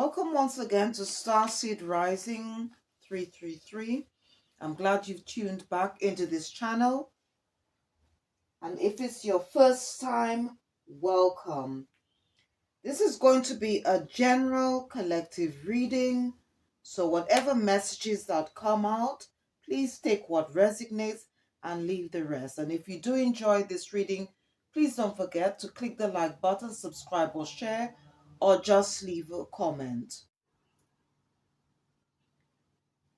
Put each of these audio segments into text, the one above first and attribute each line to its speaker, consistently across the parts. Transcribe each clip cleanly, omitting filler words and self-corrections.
Speaker 1: Welcome once again to Starseed Rising 333. I'm glad you've tuned back into this channel. And if it's your first time, welcome. This is going to be a general collective reading. So whatever messages that come out, please take what resonates and leave the rest. And if you do enjoy this reading, please don't forget to click the like button, subscribe or share, or just leave a comment.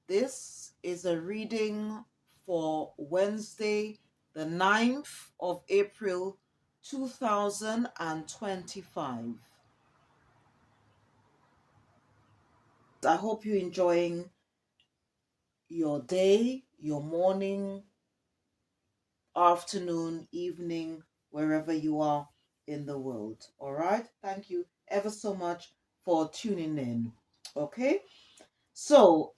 Speaker 1: This is a reading for Wednesday, the 9th of April, 2025. I hope you're enjoying your day, your morning, afternoon, evening, wherever you are in the world. All right. Thank you ever so much for tuning in. Okay. So,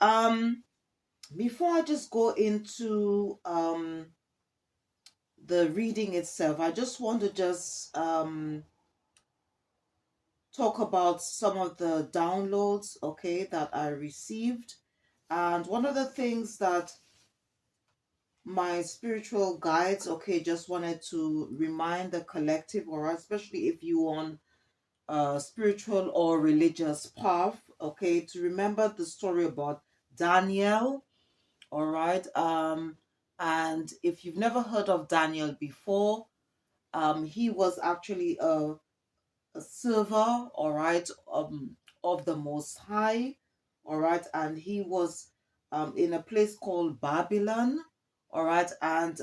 Speaker 1: before I just go into the reading itself, I just want to talk about some of the downloads, okay, that I received. And one of the things that my spiritual guides, okay, just wanted to remind the collective, or especially if you on a spiritual or religious path, okay, to remember the story about Daniel, all right. And if you've never heard of Daniel before, he was actually a server, all right, of the Most High, all right, and he was in a place called Babylon, all right, and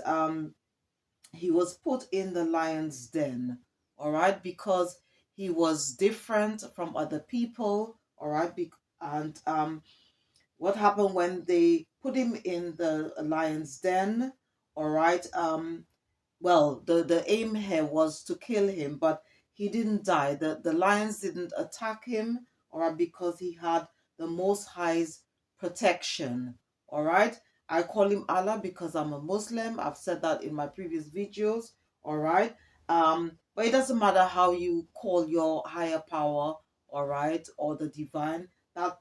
Speaker 1: he was put in the lion's den, all right, because he was different from other people, all right, and what happened when they put him in the lion's den, all right, well, the aim here was to kill him, but he didn't die. The lions didn't attack him, all right, because he had the Most High's protection, all right. I call him Allah because I'm a Muslim. I've said that in my previous videos, all right. But it doesn't matter how you call your higher power, all right, or the divine. That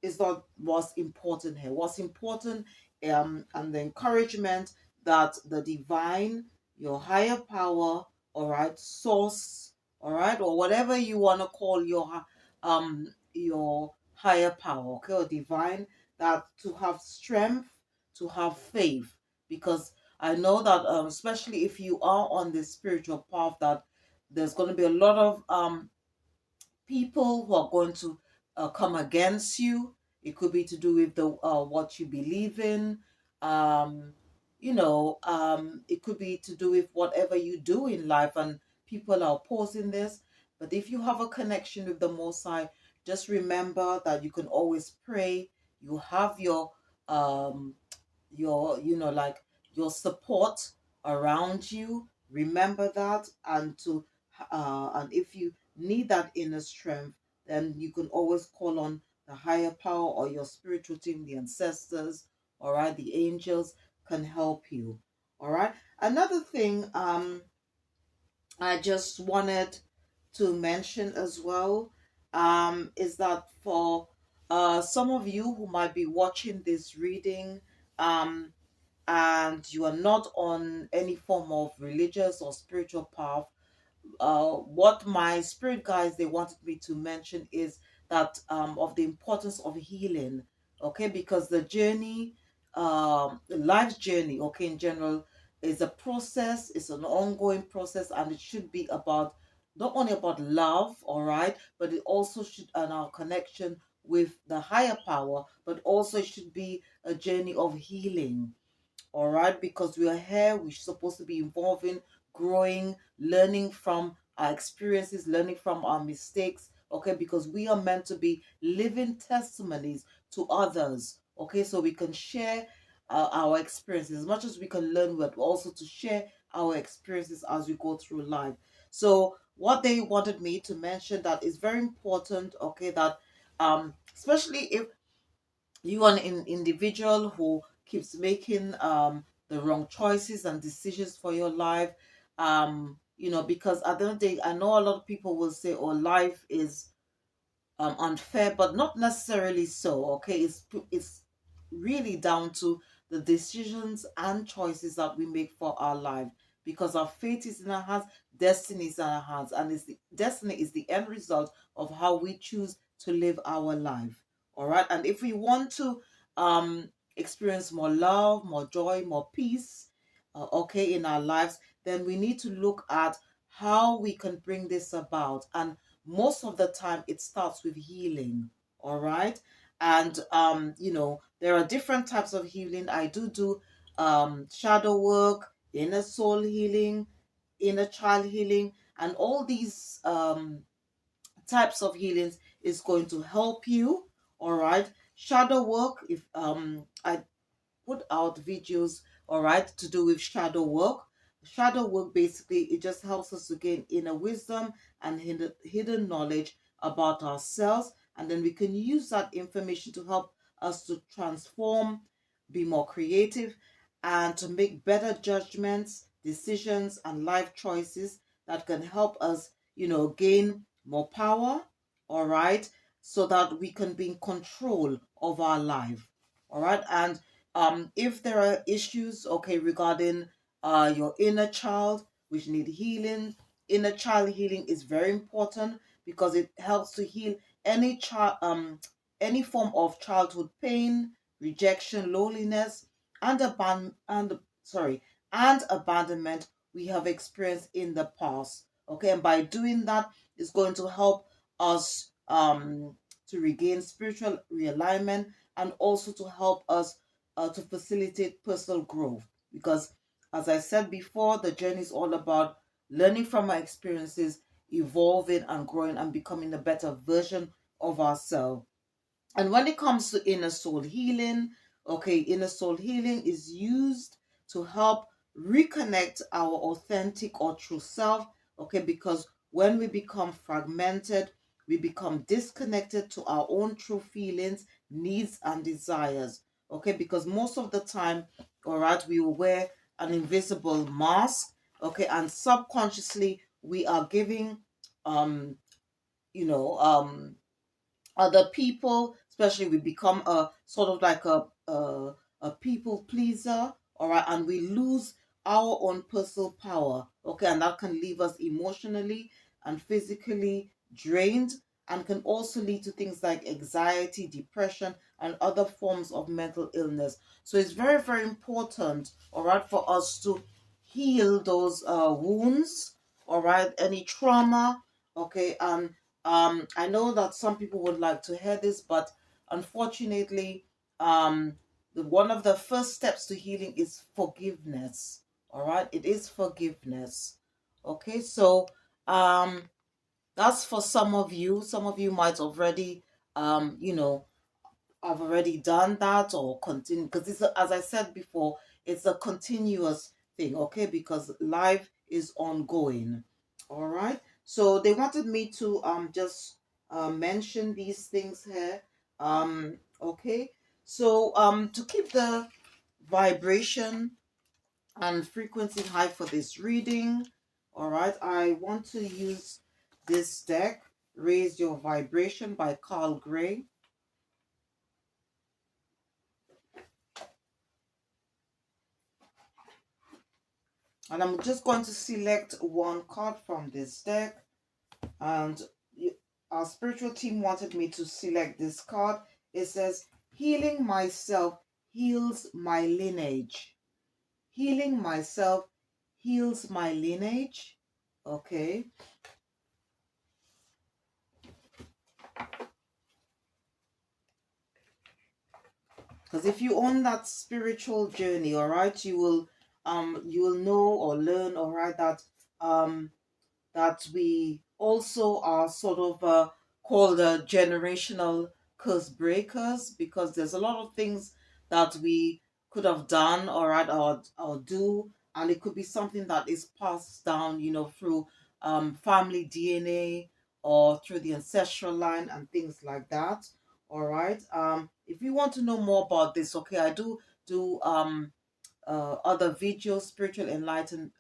Speaker 1: is not what's important here. What's important, and the encouragement that the divine, your higher power, all right, source, all right, or whatever you want to call your higher power, okay, or divine, that to have strength, to have faith, because I know that especially if you are on this spiritual path, that there's going to be a lot of people who are going to come against you. It could be to do with the what you believe in. Um, it could be to do with whatever you do in life, and people are opposing this. But if you have a connection with the Most High, just remember that you can always pray. You have like your support around you. Remember that, and if you need that inner strength, then you can always call on the higher power or your spiritual team, the ancestors, all right, the angels can help you. All right. Another thing I just wanted to mention as well is that for some of you who might be watching this reading, um, and you are not on any form of religious or spiritual path, what my spirit guides they wanted me to mention is that of the importance of healing, okay, because the journey, life's journey, okay, in general, is a process, it's an ongoing process, and it should be about not only about love, all right, but it also should, and our connection with the higher power, but also it should be a journey of healing, all right, because we are here, we're supposed to be evolving, growing, learning from our experiences, learning from our mistakes, okay, because we are meant to be living testimonies to others, okay, so we can share our experiences as much as we can learn, but also to share our experiences as we go through life. So what they wanted me to mention that is very important, okay, that especially if you are an individual who keeps making the wrong choices and decisions for your life, because at the end of the day, I know a lot of people will say, oh, life is unfair, but not necessarily so. Okay, it's really down to the decisions and choices that we make for our life, because our fate is in our hands, destiny is in our hands, and destiny is the end result of how we choose to live our life. All right, and if we want to um experience more love, more joy, more peace, okay, in our lives, then we need to look at how we can bring this about. And most of the time it starts with healing. All right, and there are different types of healing. I do shadow work, inner soul healing, inner child healing, and all these types of healings is going to help you. All right, shadow work, if I put out videos, all right, to do with shadow work. Shadow work, basically, it just helps us to gain inner wisdom and hidden knowledge about ourselves, and then we can use that information to help us to transform, be more creative, and to make better judgments, decisions, and life choices that can help us, gain more power, all right, so that we can be in control of our life. All right, and if there are issues, okay, regarding your inner child which need healing, inner child healing is very important because it helps to heal any child, any form of childhood pain, rejection, loneliness, and abandonment we have experienced in the past. Okay, and by doing that, it's going to help us to regain spiritual realignment, and also to help us to facilitate personal growth. Because, as I said before, the journey is all about learning from our experiences, evolving and growing, and becoming a better version of ourselves. And when it comes to inner soul healing, okay, inner soul healing is used to help reconnect our authentic or true self, okay, because when we become fragmented, we become disconnected to our own true feelings, needs, and desires, okay, because most of the time, all right, we will wear an invisible mask, okay, and subconsciously we are giving, um, you know, other people, especially we become a sort of like a people pleaser, all right, and we lose our own personal power, okay, and that can leave us emotionally and physically drained, and can also lead to things like anxiety, depression, and other forms of mental illness. So it's very, very important, all right, for us to heal those wounds, all right, any trauma, okay, and I know that some people would like to hear this, but unfortunately, one of the first steps to healing is forgiveness. All right, it is forgiveness. Okay, so um, that's for some of you. Some of you might already, I've already done that or continue, because as I said before, it's a continuous thing, okay? Because life is ongoing. All right. So they wanted me to just mention these things here. Okay. So to keep the vibration and frequency high for this reading, all right, I want to use this deck, Raise Your Vibration by Carl Gray. And I'm just going to select one card from this deck. And our spiritual team wanted me to select this card. It says, Healing myself heals my lineage. Healing myself heals my lineage. Okay. Because if you own that spiritual journey, all right, you will know or learn, all right, um that we also are sort of called generational curse breakers, because there's a lot of things that we could have done, all right, or do, and it could be something that is passed down, through family DNA or through the ancestral line and things like that. All right. If you want to know more about this, okay, I do other videos, spiritual enlightened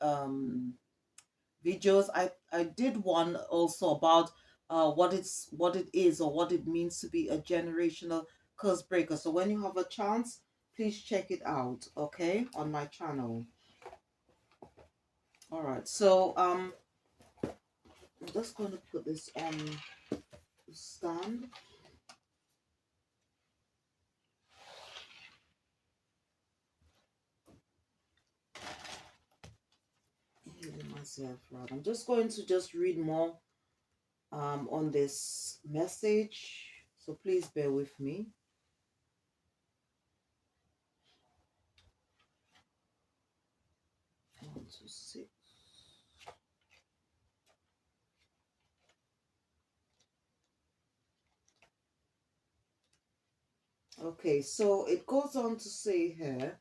Speaker 1: videos. I did one also about what it is or what it means to be a generational curse breaker. So when you have a chance, please check it out, okay, on my channel. All right, so I'm just going to put this on the stand. Healing myself, right? I'm just going to just read more on this message, so please bear with me. 1, 2, 6. Okay, so it goes on to say here,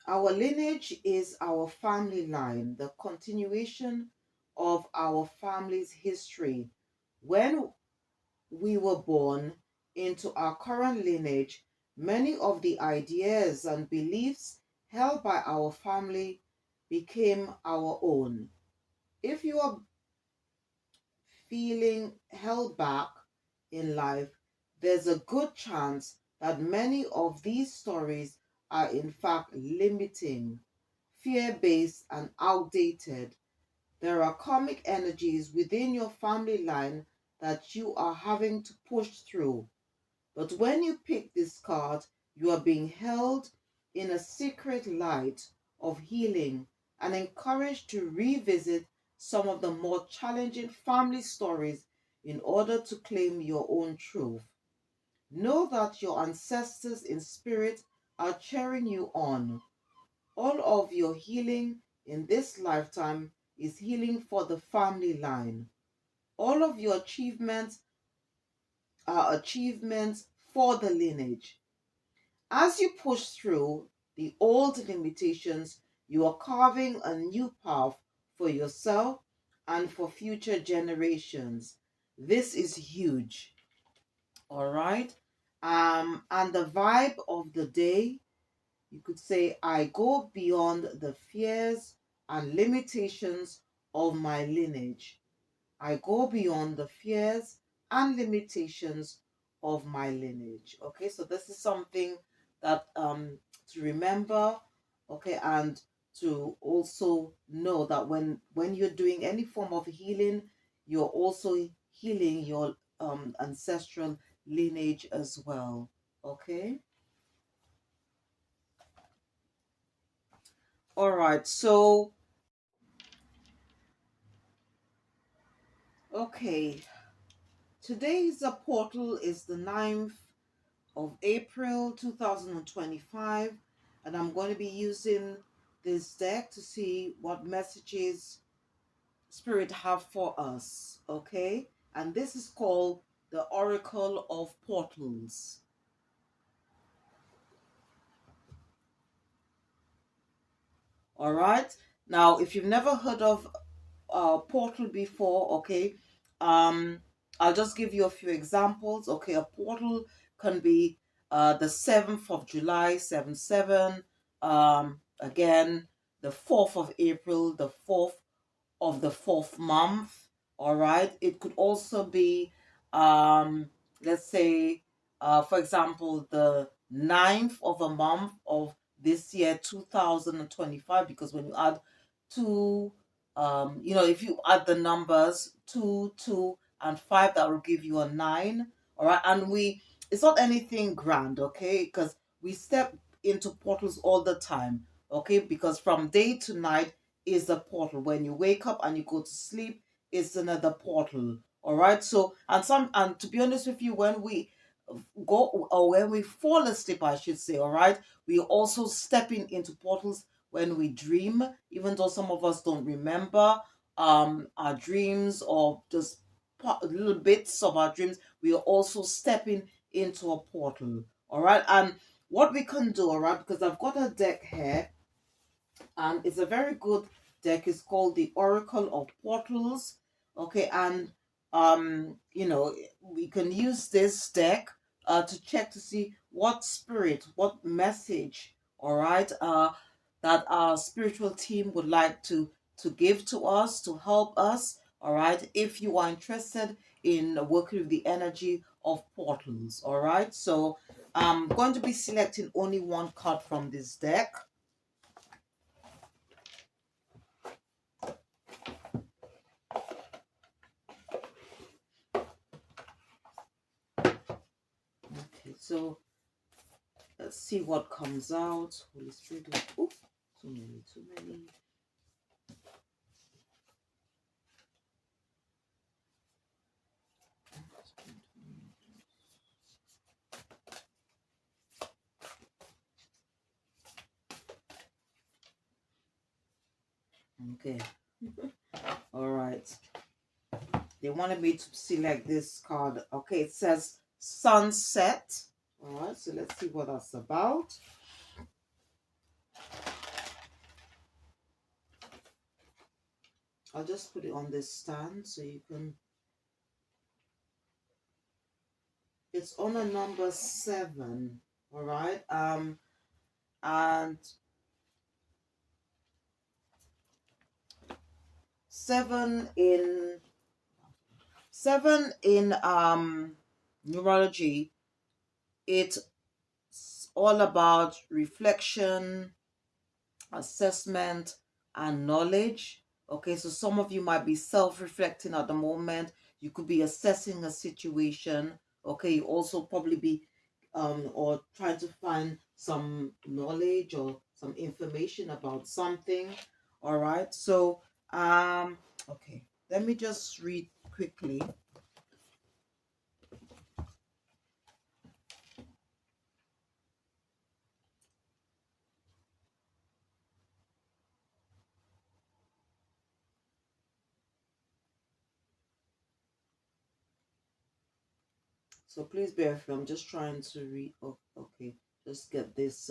Speaker 1: our lineage is our family line, the continuation of our family's history. When we were born into our current lineage, many of the ideas and beliefs held by our family became our own. If you are feeling held back in life, there's a good chance that many of these stories are in fact limiting, fear-based, and outdated. There are karmic energies within your family line that you are having to push through. But when you pick this card, you are being held in a secret light of healing and encouraged to revisit some of the more challenging family stories in order to claim your own truth. Know that your ancestors in spirit are cheering you on. All of your healing in this lifetime is healing for the family line. All of your achievements are achievements for the lineage. As you push through the old limitations, you are carving a new path for yourself and for future generations. This is huge. All right. And the vibe of the day, you could say, I go beyond the fears and limitations of my lineage. I go beyond the fears and limitations of my lineage. Okay, so this is something that to remember, okay, and to also know that when you're doing any form of healing, you're also healing your ancestral lineage as well. Okay. All right. So okay, today's portal is the 9th of April 2025, and I'm going to be using this deck to see what messages Spirit have for us, okay? And this is called the Oracle of Portals. All right. Now, if you've never heard of portal before, okay, um, I'll just give you a few examples. Okay, a portal can be the 7th of July, 7/7. Again, the 4th of April, the 4th of the 4th month. All right. It could also be, let's say, for example, the 9th of a month of this year, 2025, because when you add two, if you add the numbers 2, 2, and 5, that will give you a 9. All right. And it's not anything grand, okay, because we step into portals all the time, okay, because from day to night is a portal. When you wake up and you go to sleep, it's another portal. All right. So and to be honest with you, when we go or when we fall asleep, I should say, all right, we also stepping into portals when we dream, even though some of us don't remember our dreams or just little bits of our dreams. We are also stepping into a portal. All right. And what we can do, all right, because I've got a deck here, and it's a very good deck. It's called the Oracle of Portals. Okay, and we can use this deck to check to see what spirit, what message, all right, that our spiritual team would like to to give to us, to help us. All right. If you are interested in working with the energy of portals. All right. So I'm going to be selecting only one card from this deck. Okay. So let's see what comes out. Holy Spirit. Oops. Too many, too many. Okay. All right. They wanted me to select this card. Okay, it says sunset. All right, so let's see what that's about. I'll just put it on this stand so you can. It's on a number 7. All right. And 7 in numerology, it's all about reflection, assessment, and knowledge. Okay, so some of you might be self-reflecting at the moment. You could be assessing a situation. Okay, you also probably be or trying to find some knowledge or some information about something. All right, so okay, let me just read quickly. So please bear with me. I'm just trying to read. Oh, okay, just get this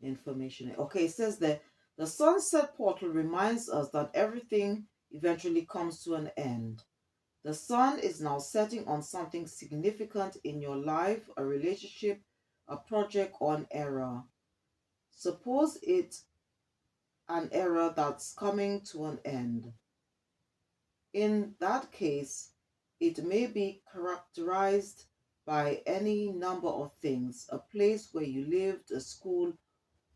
Speaker 1: information. Okay, it says that the sunset portal reminds us that everything eventually comes to an end. The sun is now setting on something significant in your life, a relationship, a project, or an era. Suppose it's an era that's coming to an end. In that case, it may be characterized by any number of things: a place where you lived, a school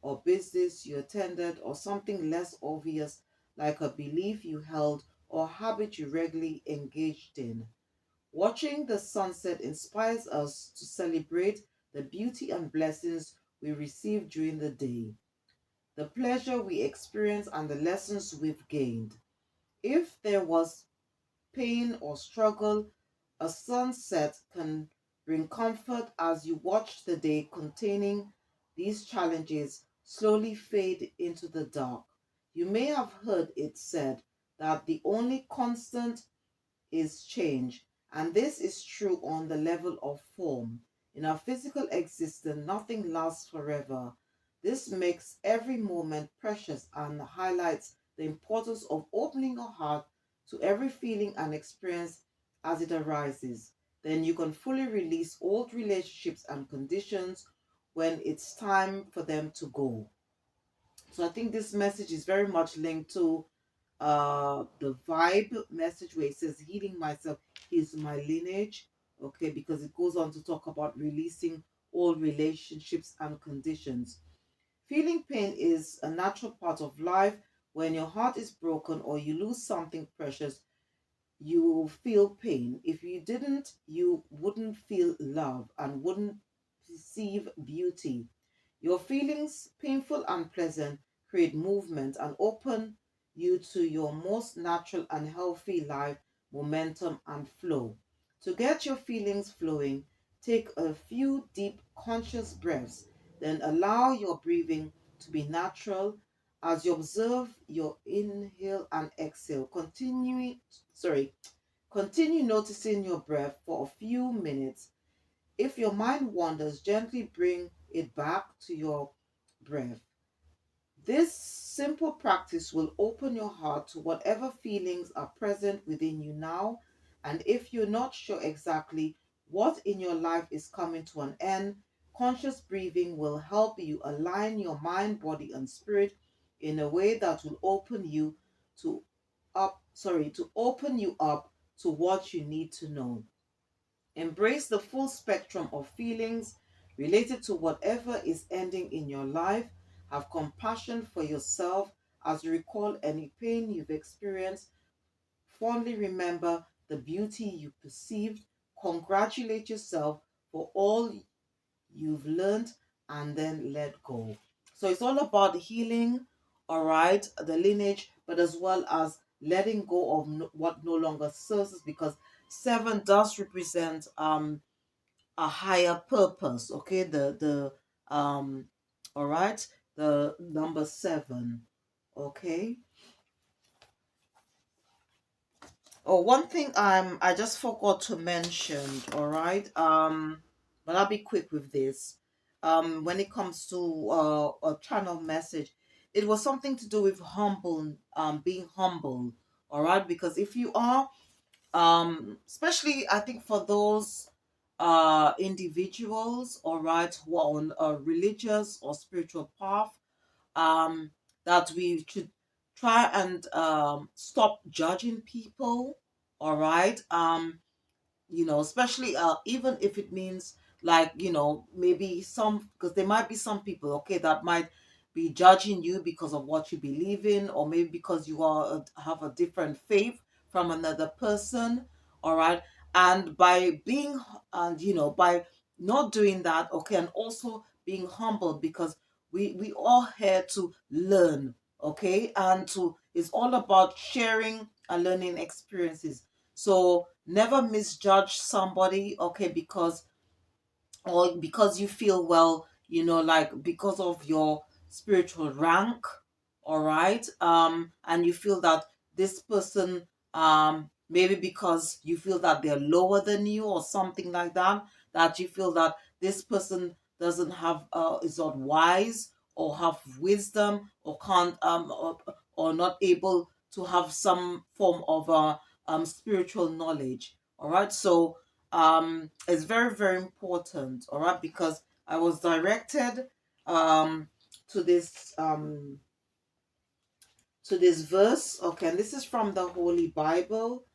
Speaker 1: or business you attended, or something less obvious like a belief you held or habit you regularly engaged in. Watching the sunset inspires us to celebrate the beauty and blessings we receive during the day, the pleasure we experience, and the lessons we've gained. If there was pain or struggle, a sunset can bring comfort as you watch the day containing these challenges slowly fade into the dark. You may have heard it said that the only constant is change, and this is true on the level of form. In our physical existence, nothing lasts forever. This makes every moment precious and highlights the importance of opening your heart to every feeling and experience as it arises. Then you can fully release old relationships and conditions when it's time for them to go. So I think this message is very much linked to the vibe message where it says healing myself is my lineage. Okay, because it goes on to talk about releasing all relationships and conditions. Feeling pain is a natural part of life. When your heart is broken or you lose something precious, you will feel pain. If you didn't, you wouldn't feel love and wouldn't perceive beauty. Your feelings, painful and pleasant, create movement and open you to your most natural and healthy life momentum and flow. To get your feelings flowing, take a few deep conscious breaths, then allow your breathing to be natural as you observe your inhale and exhale. Continue noticing your breath for a few minutes. If your mind wanders, gently bring it back to your breath. This simple practice will open your heart to whatever feelings are present within you now. And if you're not sure exactly what in your life is coming to an end, conscious breathing will help you align your mind, body, and spirit in a way that will open you to to open you up to what you need to know. Embrace the full spectrum of feelings related to whatever is ending in your life. Have compassion for yourself as you recall any pain you've experienced. Fondly remember the beauty you perceived. Congratulate yourself for all you've learned, and then let go. So it's all about healing, all right, the lineage, but as well as letting go of what no longer serves us, because seven does represent a higher purpose. Okay, the all right, the number seven. Okay. Oh, one thing I just forgot to mention, all right. But I'll be quick with this. When it comes to a channel message, it was something to do with being humble, all right? Because if you are, especially I think for those individuals, all right, who are on a religious or spiritual path, um, that we should try and stop judging people. All right. Especially even if it means, like, maybe some, because there might be some people, okay, that might be judging you because of what you believe in, or maybe because you have a different faith from another person. All right. And by being, and by not doing that, okay, and also being humble, because we all here to learn, okay, and to it's all about sharing and learning experiences. So never misjudge somebody, okay, because you feel, well, like, because of your spiritual rank, all right, and you feel that this person, maybe because you feel that they're lower than you or something like that, that you feel that this person doesn't have is not wise or have wisdom, or can't or not able to have some form of spiritual knowledge. All right, so it's very, very important, all right, because I was directed um to this verse, okay, and this is from the Holy Bible,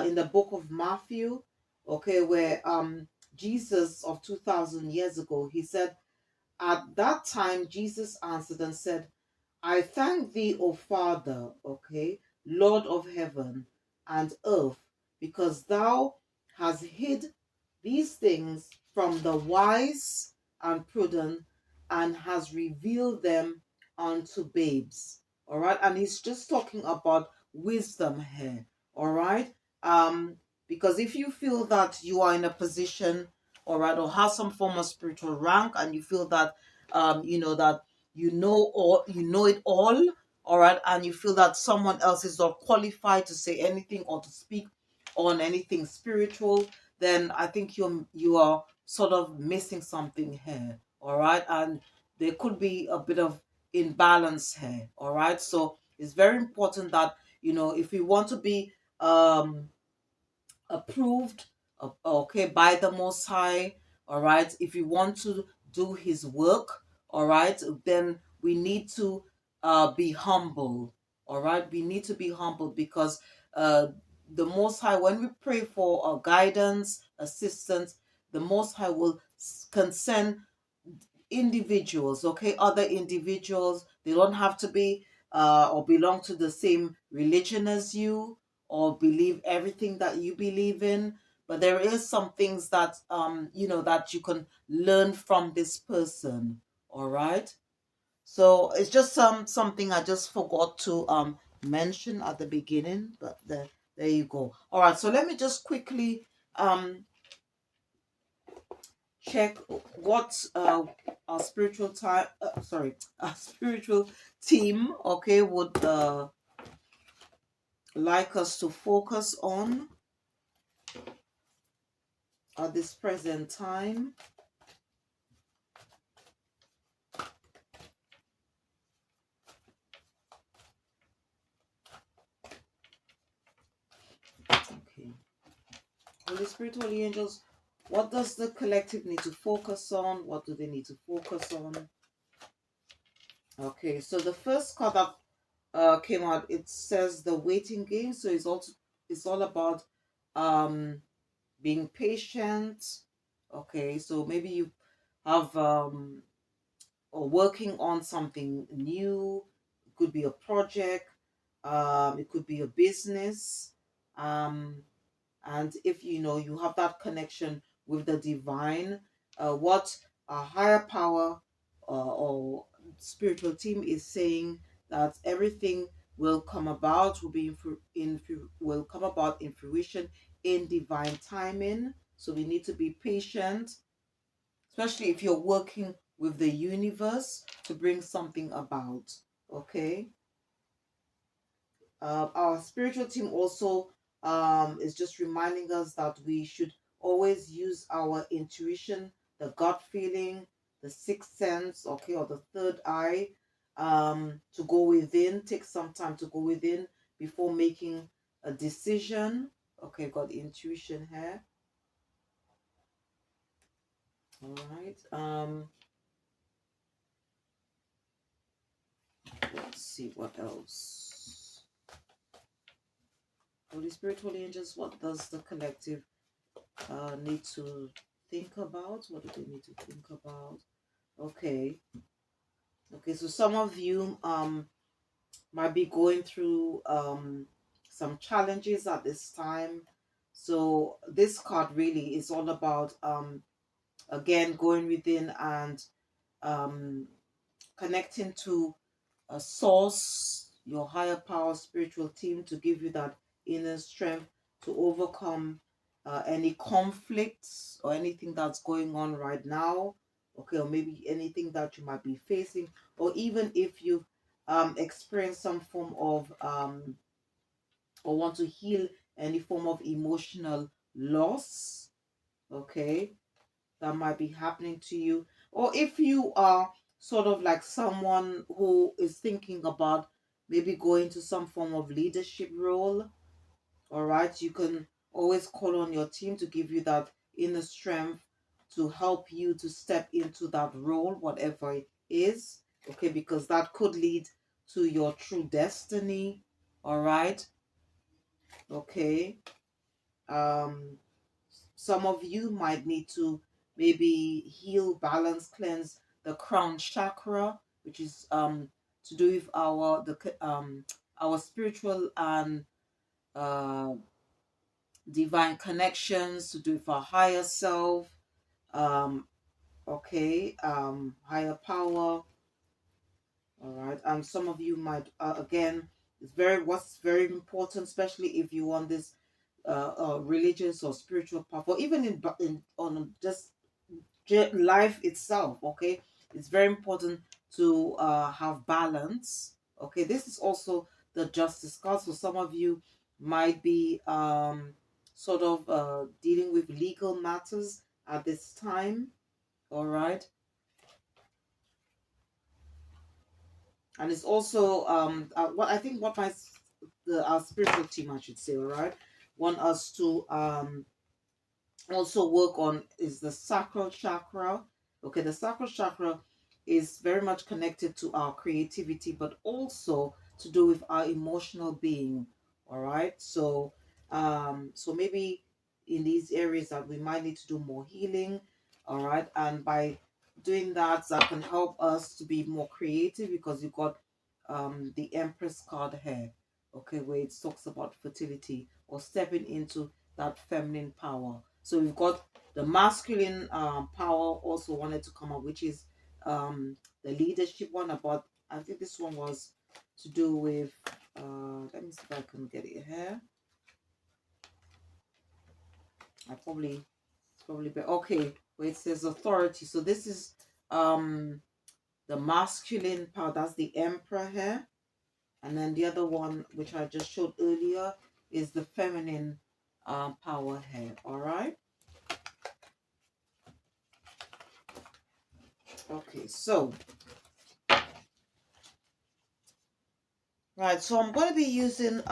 Speaker 1: in the book of Matthew, okay, where Jesus of 2000 years ago, he said, at that time Jesus answered and said, I thank thee, O Father, okay, Lord of heaven and earth, because thou hast hid these things from the wise and prudent, and has revealed them unto babes. All right, and he's just talking about wisdom here. All right, because if you feel that you are in a position, all right, or have some form of spiritual rank, and you feel that, that you know it all right, and you feel that someone else is not qualified to say anything or to speak on anything spiritual, then I think you are sort of missing something here, all right, and there could be a bit of imbalance here, all right. So it's very important that, if we want to be approved, okay, by the Most High, all right, if we want to do His work, all right, then we need to be humble, all right. We need to be humble, because uh, the Most High, when we pray for guidance, assistance, the Most High can send individuals, okay, other individuals. They don't have to be or belong to the same religion as you, or believe everything that you believe in, but there is some things that that you can learn from this person, all right. So it's just something I just forgot to mention at the beginning, but there you go. All right, so let me just quickly check what our spiritual time our spiritual team, okay, would like us to focus on at this present time. Okay, Holy Spirit, Holy Angels, what does the collective need to focus on? What do they need to focus on? Okay, so the first card that came out, it says the waiting game. So it's all about um being patient. Okay, so maybe you have or working on something new. It could be a project, it could be a business. Um, and if you know you have that connection with the divine, what a higher power or spiritual team is saying, that everything will come about, will be will come about in fruition in divine timing. So we need to be patient, especially if you're working with the universe to bring something about. Okay. Our spiritual team also is just reminding us that we should always use our intuition, the gut feeling, the sixth sense, okay, or the third eye, to go within. Take some time to go within before making a decision. Okay, got the intuition here. All right. Let's see what else. Holy Spirit, Holy Angels, what does the collective need to think about? What do they need to think about? Okay. Okay, so some of you might be going through some challenges at this time. So this card really is all about again going within and um connecting to a source, your higher power, spiritual team, to give you that inner strength to overcome any conflicts or anything that's going on right now. Okay, or maybe anything that you might be facing, or even if you've experienced some form of or want to heal any form of emotional loss. Okay, that might be happening to you, or if you are sort of like someone who is thinking about maybe going to some form of leadership role. All right, you can always call on your team to give you that inner strength to help you to step into that role, whatever it is. Okay, because that could lead to your true destiny. All right. Okay. um some of you might need to maybe heal, balance, cleanse the crown chakra, which is to do with our spiritual and uh divine connections, to do with our higher self. um okay, higher power. All right, and some of you might again, it's very what's very important, especially if you want this religious or spiritual path, or even in on just life itself. Okay, it's very important to have balance. Okay, this is also the justice card, so some of you might be sort of dealing with legal matters at this time. All right, and it's also what I think what our spiritual team, I should say, all right, want us to also work on is the sacral chakra. Okay, the sacral chakra is very much connected to our creativity, but also to do with our emotional being. All right, so maybe in these areas that we might need to do more healing. All right, and by doing that, that can help us to be more creative, because you've got the Empress card here. Okay, where it talks about fertility or stepping into that feminine power. So we've got the masculine power also wanted to come up, which is the leadership one. About, I think this one was to do with let me see if I can get it here. I probably it's probably better. Okay, where it says authority. So this is the masculine power. That's the emperor here. And then the other one, which I just showed earlier, is the feminine power here. All right. Okay, so right, so I'm going to be using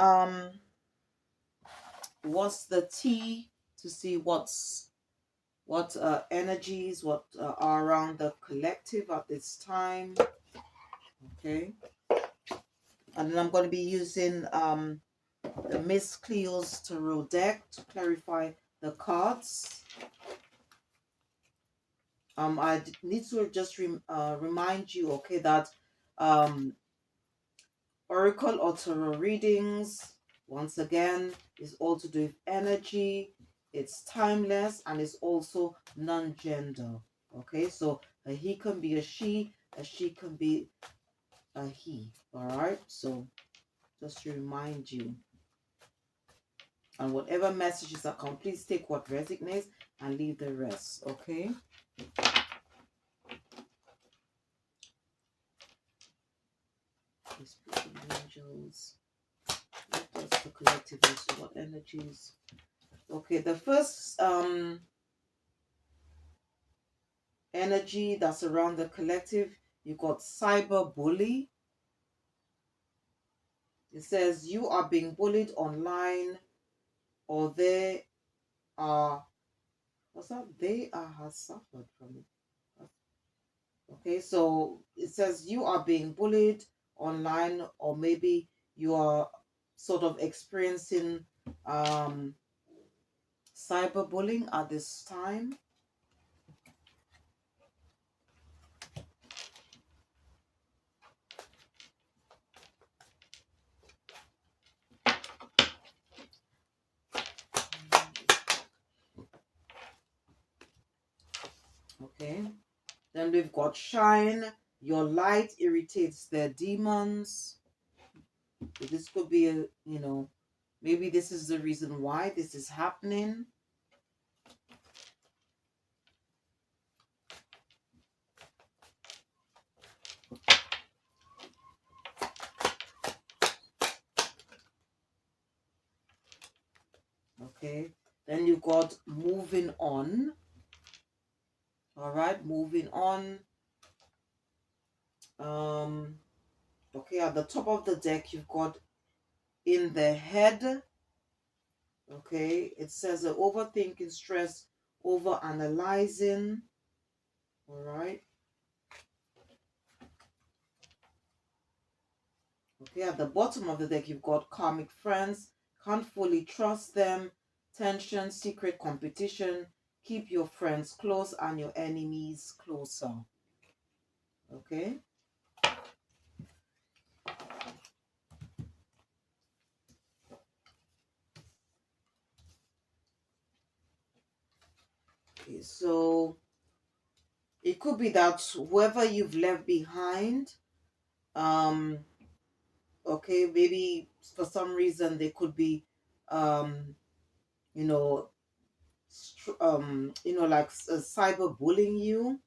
Speaker 1: what's the T, to see what energies what are around the collective at this time. Okay. And then I'm going to be using the Miss Cleo's Tarot deck to clarify the cards. I need to just remind you, okay, that um, Oracle or Tarot readings, once again, is all to do with energy. It's timeless and it's also non-gender. Okay, so a he can be a she can be a he. All right, so just to remind you. And whatever messages that come, please take what resonates and leave the rest. Okay. Please put the angels. What does the collective is? What energies? Okay, the first energy that's around the collective, you got cyber bully. It says you are being bullied online, or they are, what's that? They are has suffered from it. Okay, so it says you are being bullied online, or maybe you are sort of experiencing cyberbullying at this time. Okay, then we've got shine. Your light irritates their demons. So this could be a, maybe this is the reason why this is happening. Okay, then you got moving on. All right, moving on. Okay, at the top of the deck, you've got in the head. Okay, it says overthinking, stress, over analyzing. All right. Okay, at the bottom of the deck, you've got karmic friends, can't fully trust them, tension, secret competition, keep your friends close and your enemies closer. Okay. Okay, so it could be that whoever you've left behind, um, okay, maybe for some reason they could be, um, you know, like cyberbullying you.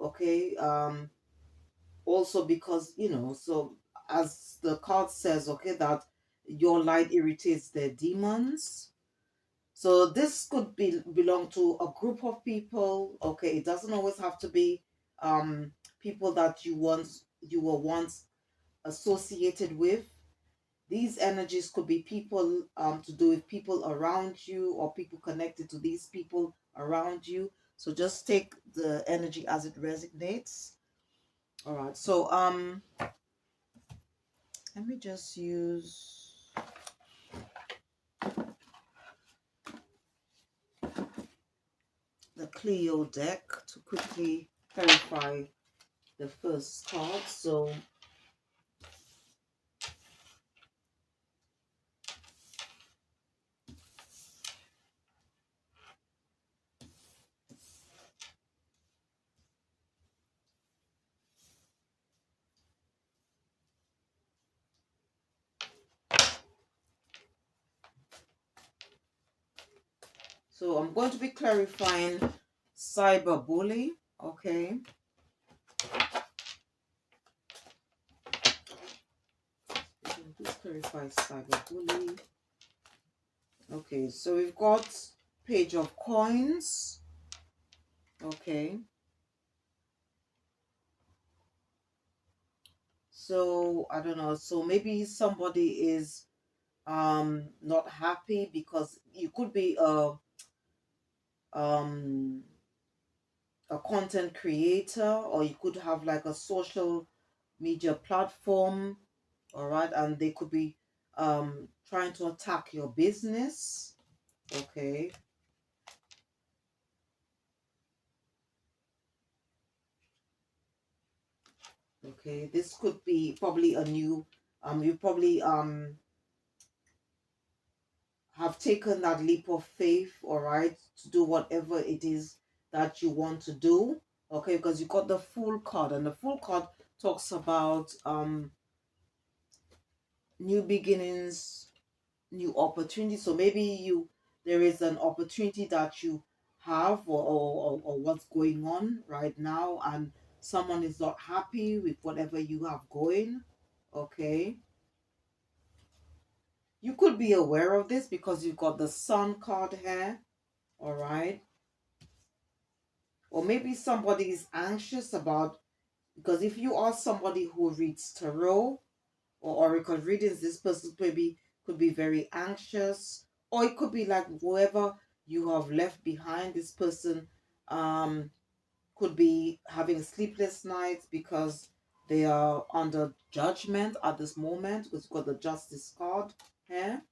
Speaker 1: Okay. Also because, so as the card says, okay, that your light irritates their demons. So this could belong to a group of people. Okay, it doesn't always have to be people that you were once associated with. These energies could be people, to do with people around you or people connected to these people around you. So just take the energy as it resonates. All right, so let me just use the Clio deck to quickly clarify the first card. So I'm going to be clarifying cyberbully. Okay. Please clarify cyberbully. Okay, so we've got Page of Coins. Okay. So I don't know. So maybe somebody is not happy because you could be um a content creator, or you could have like a social media platform. all right, and they could be trying to attack your business. Okay. Okay, this could be probably a new you probably have taken that leap of faith, all right, to do whatever it is that you want to do. Okay, because you got the Fool card, and the Fool card talks about new beginnings, new opportunities. So maybe there is an opportunity that you have, or what's going on right now, and someone is not happy with whatever you have going. Okay, you could be aware of this because you've got the Sun card here. All right, or maybe somebody is anxious about, because if you are somebody who reads tarot or oracle readings, this person maybe could be very anxious, or it could be like whoever you have left behind. This person could be having sleepless nights because they are under judgment at this moment, because you've got the Justice card here.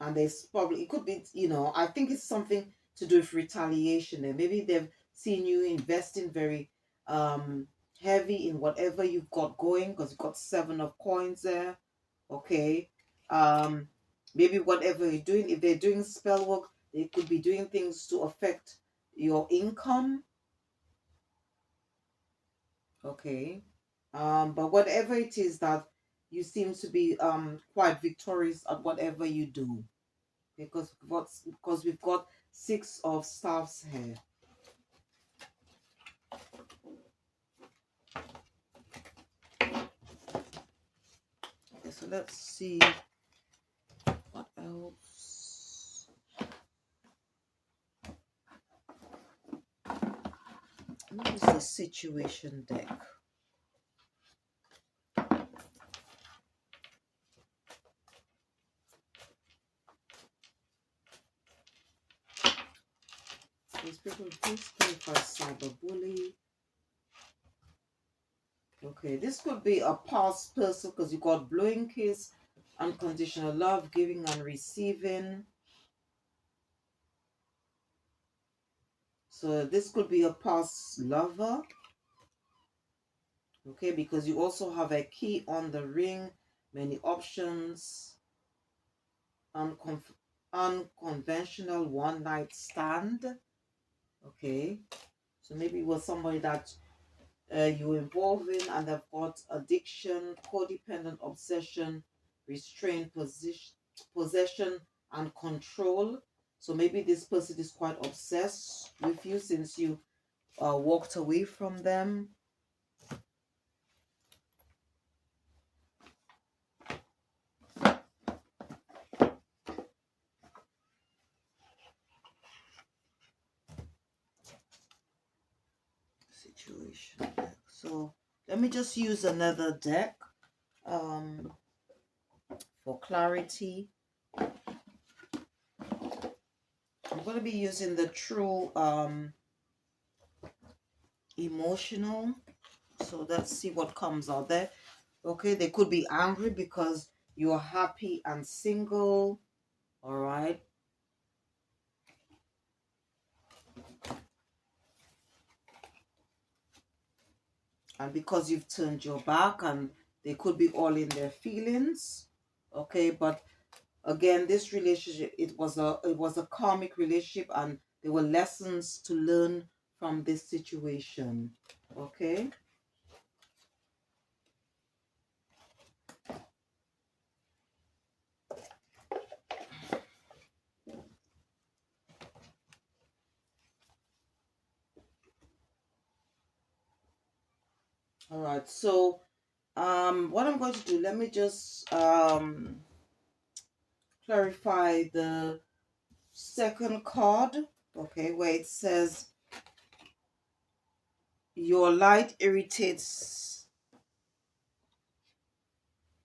Speaker 1: And there's probably, it could be, I think it's something to do with retaliation, and maybe they've seen you investing very um heavy in whatever you've got going, because you've got 7 of coins there. Okay. um Maybe whatever you're doing, if they're doing spell work, they could be doing things to affect your income. Okay. But whatever it is, that you seem to be quite victorious at whatever you do, because we've got 6 of staffs here. Okay, so let's see what else. What is the situation deck? These people, please clarify cyberbully. Okay, this could be a past person, because you got blowing kiss, unconditional love, giving and receiving. So this could be a past lover. Okay, because you also have a key on the ring, many options, unconventional one night stand. Okay, so maybe it was somebody that you were involved in, and they've got addiction, codependent obsession, restraint, possession, and control. So maybe this person is quite obsessed with you since you walked away from them. Situation deck. So let me just use another deck for clarity. I'm going to be using the true emotional. So let's see what comes out there. Okay, they could be angry because you're happy and single. All right. And because you've turned your back, and they could be all in their feelings. Okay, but again, this relationship, it was a karmic relationship, and there were lessons to learn from this situation. Okay. All right. So what I'm going to do, let me just clarify the second card. Okay, where it says your light irritates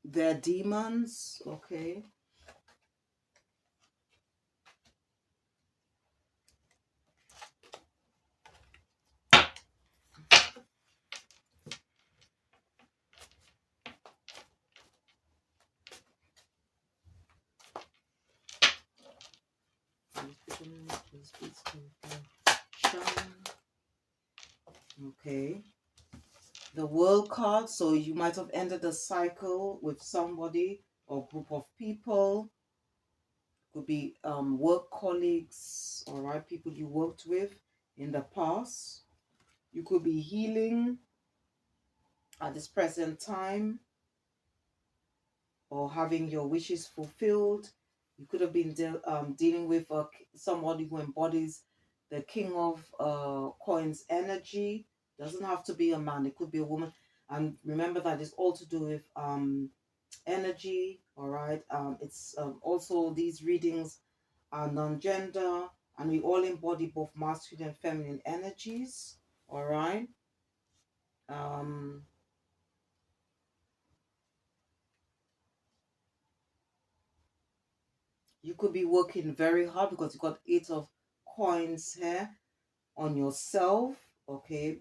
Speaker 1: their demons. Okay. Okay. The World card. So you might have ended a cycle with somebody or group of people. Could be work colleagues, all right, people you worked with in the past. You could be healing at this present time or having your wishes fulfilled. You could have been dealing with somebody who embodies the King of Coins energy. Doesn't have to be a man, it could be a woman. And remember that it's all to do with energy, all right? It's also, these readings are non-gender, and we all embody both masculine and feminine energies, all right? Um, you could be working very hard because you got 8 of coins here on yourself, okay?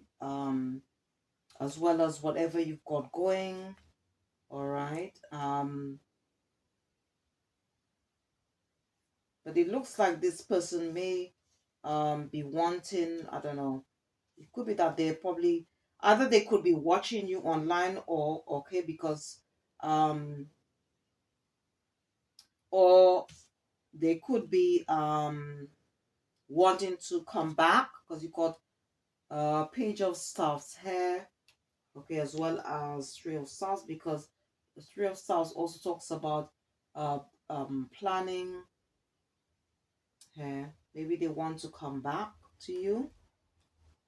Speaker 1: As well as whatever you've got going, all right? But it looks like this person may be wanting, I don't know, it could be that they're probably, either they could be watching you online, or okay, because or they could be wanting to come back because you got Page of Staffs here, okay, as well as Three of Staffs, because the Three of Staffs also talks about uh planning here. Maybe they want to come back to you.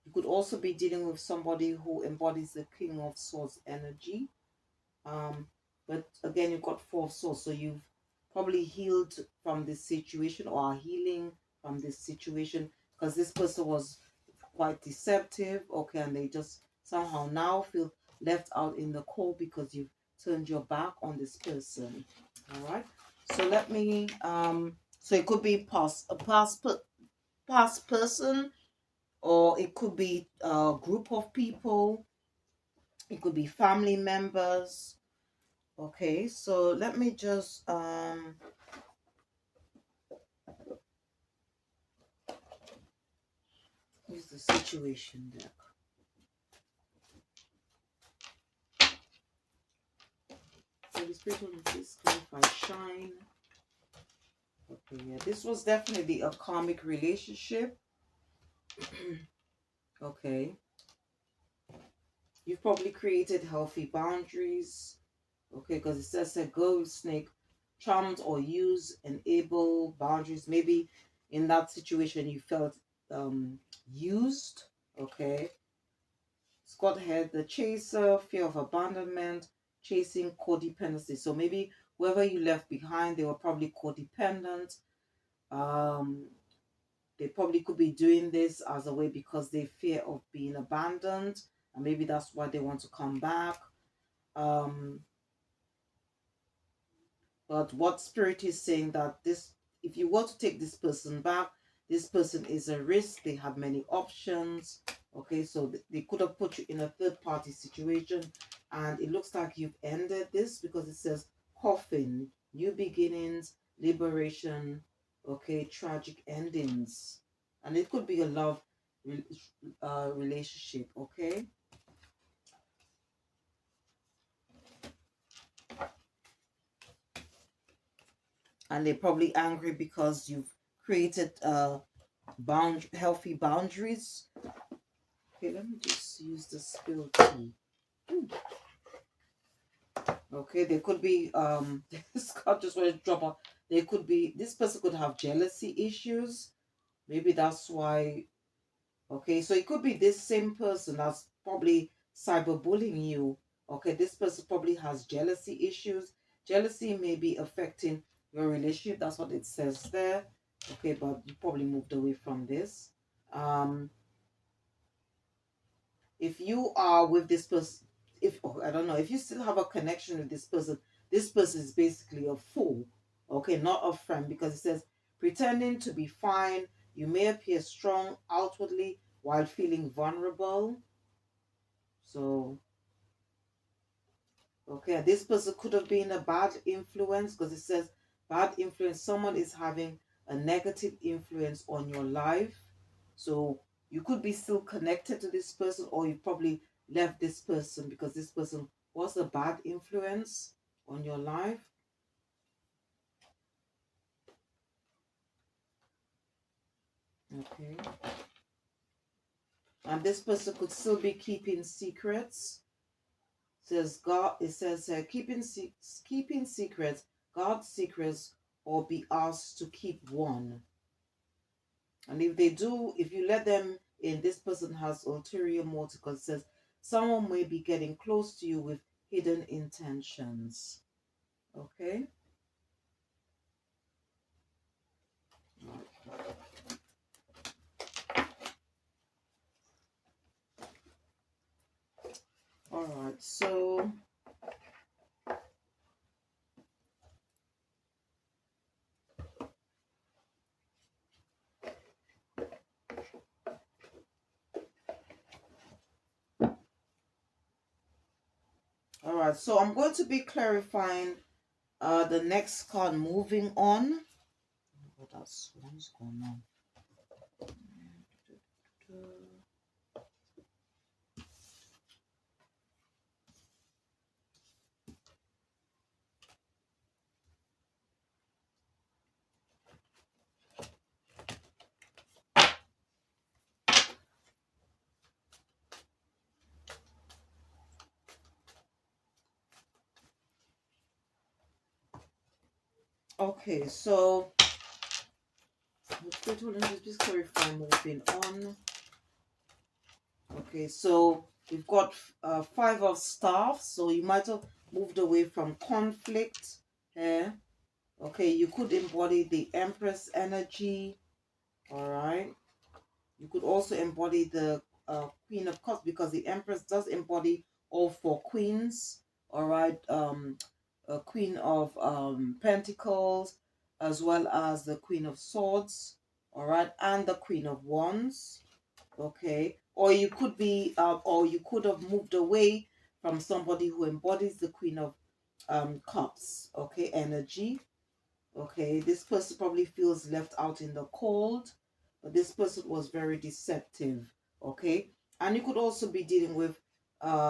Speaker 1: You could also be dealing with somebody who embodies the King of Swords energy. Um, but again, you've got 4 of Swords, so you've probably healed from this situation or are healing from this situation, because this person was quite deceptive, okay, and they just somehow now feel left out in the cold because you've turned your back on this person. All right. So let me so it could be past person, or it could be a group of people, it could be family members. Okay, so let me just use the situation deck. Holy Spirit, will please clarify, shine. Okay, yeah, this was definitely a karmic relationship. Okay, you've probably created healthy boundaries. Okay, because it says a go snake charmed or use enable boundaries. Maybe in that situation you felt used. Okay, Scott had the chaser, fear of abandonment, chasing codependency. So maybe whoever you left behind, they were probably codependent. Um, they probably could be doing this as a way because they fear of being abandoned, and maybe that's why they want to come back. Um, but what Spirit is saying, that this, if you want to take this person back, this person is a risk. They have many options. Okay, so they could have put you in a third party situation, and it looks like you've ended this because it says coffin, new beginnings, liberation, okay, tragic endings. And it could be a love relationship, okay? And they're probably angry because you've created healthy boundaries. Okay, let me just use the spill tea. Okay, they could be this card just want to drop out. They could be, this person could have jealousy issues. Maybe that's why. Okay, so it could be this same person that's probably cyberbullying you. Okay, this person probably has jealousy issues. Jealousy may be affecting your relationship. That's what it says there. Okay, but you probably moved away from this. Um, if you are with this person, if I don't know, if you still have a connection with this person is basically a fool. Okay, not a friend, because it says pretending to be fine, you may appear strong outwardly while feeling vulnerable. So okay, this person could have been a bad influence, because it says bad influence, someone is having a negative influence on your life. So you could be still connected to this person, or you probably left this person because this person was a bad influence on your life. Okay. And this person could still be keeping secrets. Says God, it says keeping secrets, God's secrets, or be asked to keep one. And if they do, if you let them in, this person has ulterior motive, because it says someone may be getting close to you with hidden intentions. Okay. All right. So all right. So I'm going to be clarifying the next card. Moving on. What else? What is going on? Okay, so just clarify. Moving on. Okay, so we've got five of staff. So you might have moved away from conflict here. Okay, you could embody the Empress energy. All right. You could also embody the Queen of Cups, because the Empress does embody all four queens. All right. A Queen of Pentacles, as well as the Queen of Swords. All right, and the Queen of Wands. Okay, or you could be, or you could have moved away from somebody who embodies the Queen of Cups. Okay, energy. Okay, this person probably feels left out in the cold, but this person was very deceptive. Okay, and you could also be dealing with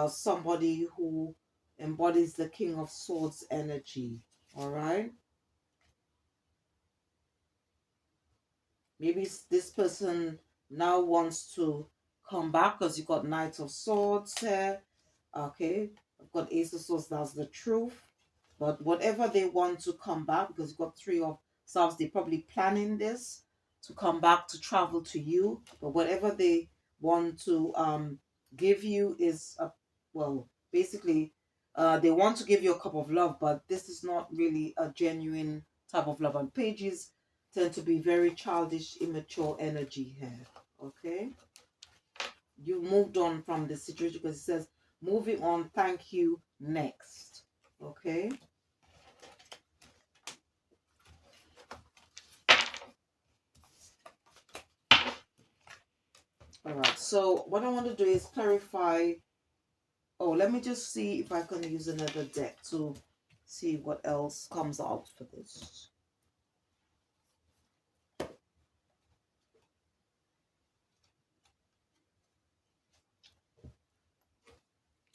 Speaker 1: somebody who embodies the King of Swords energy. All right, maybe this person now wants to come back because you got Knight of Swords here. Okay, I've got Ace of Swords, that's the truth. But whatever they want to come back, because you've got Three of Swords, they're probably planning this to come back to travel to you. But whatever they want to give you is, well, basically, they want to give you a cup of love, but this is not really a genuine type of love. And pages tend to be very childish, immature energy here. Okay, you moved on from the situation, because it says moving on, thank you, next. Okay. All right, so what I want to do is clarify. Oh, let me just see if I can use another deck to see what else comes out for this.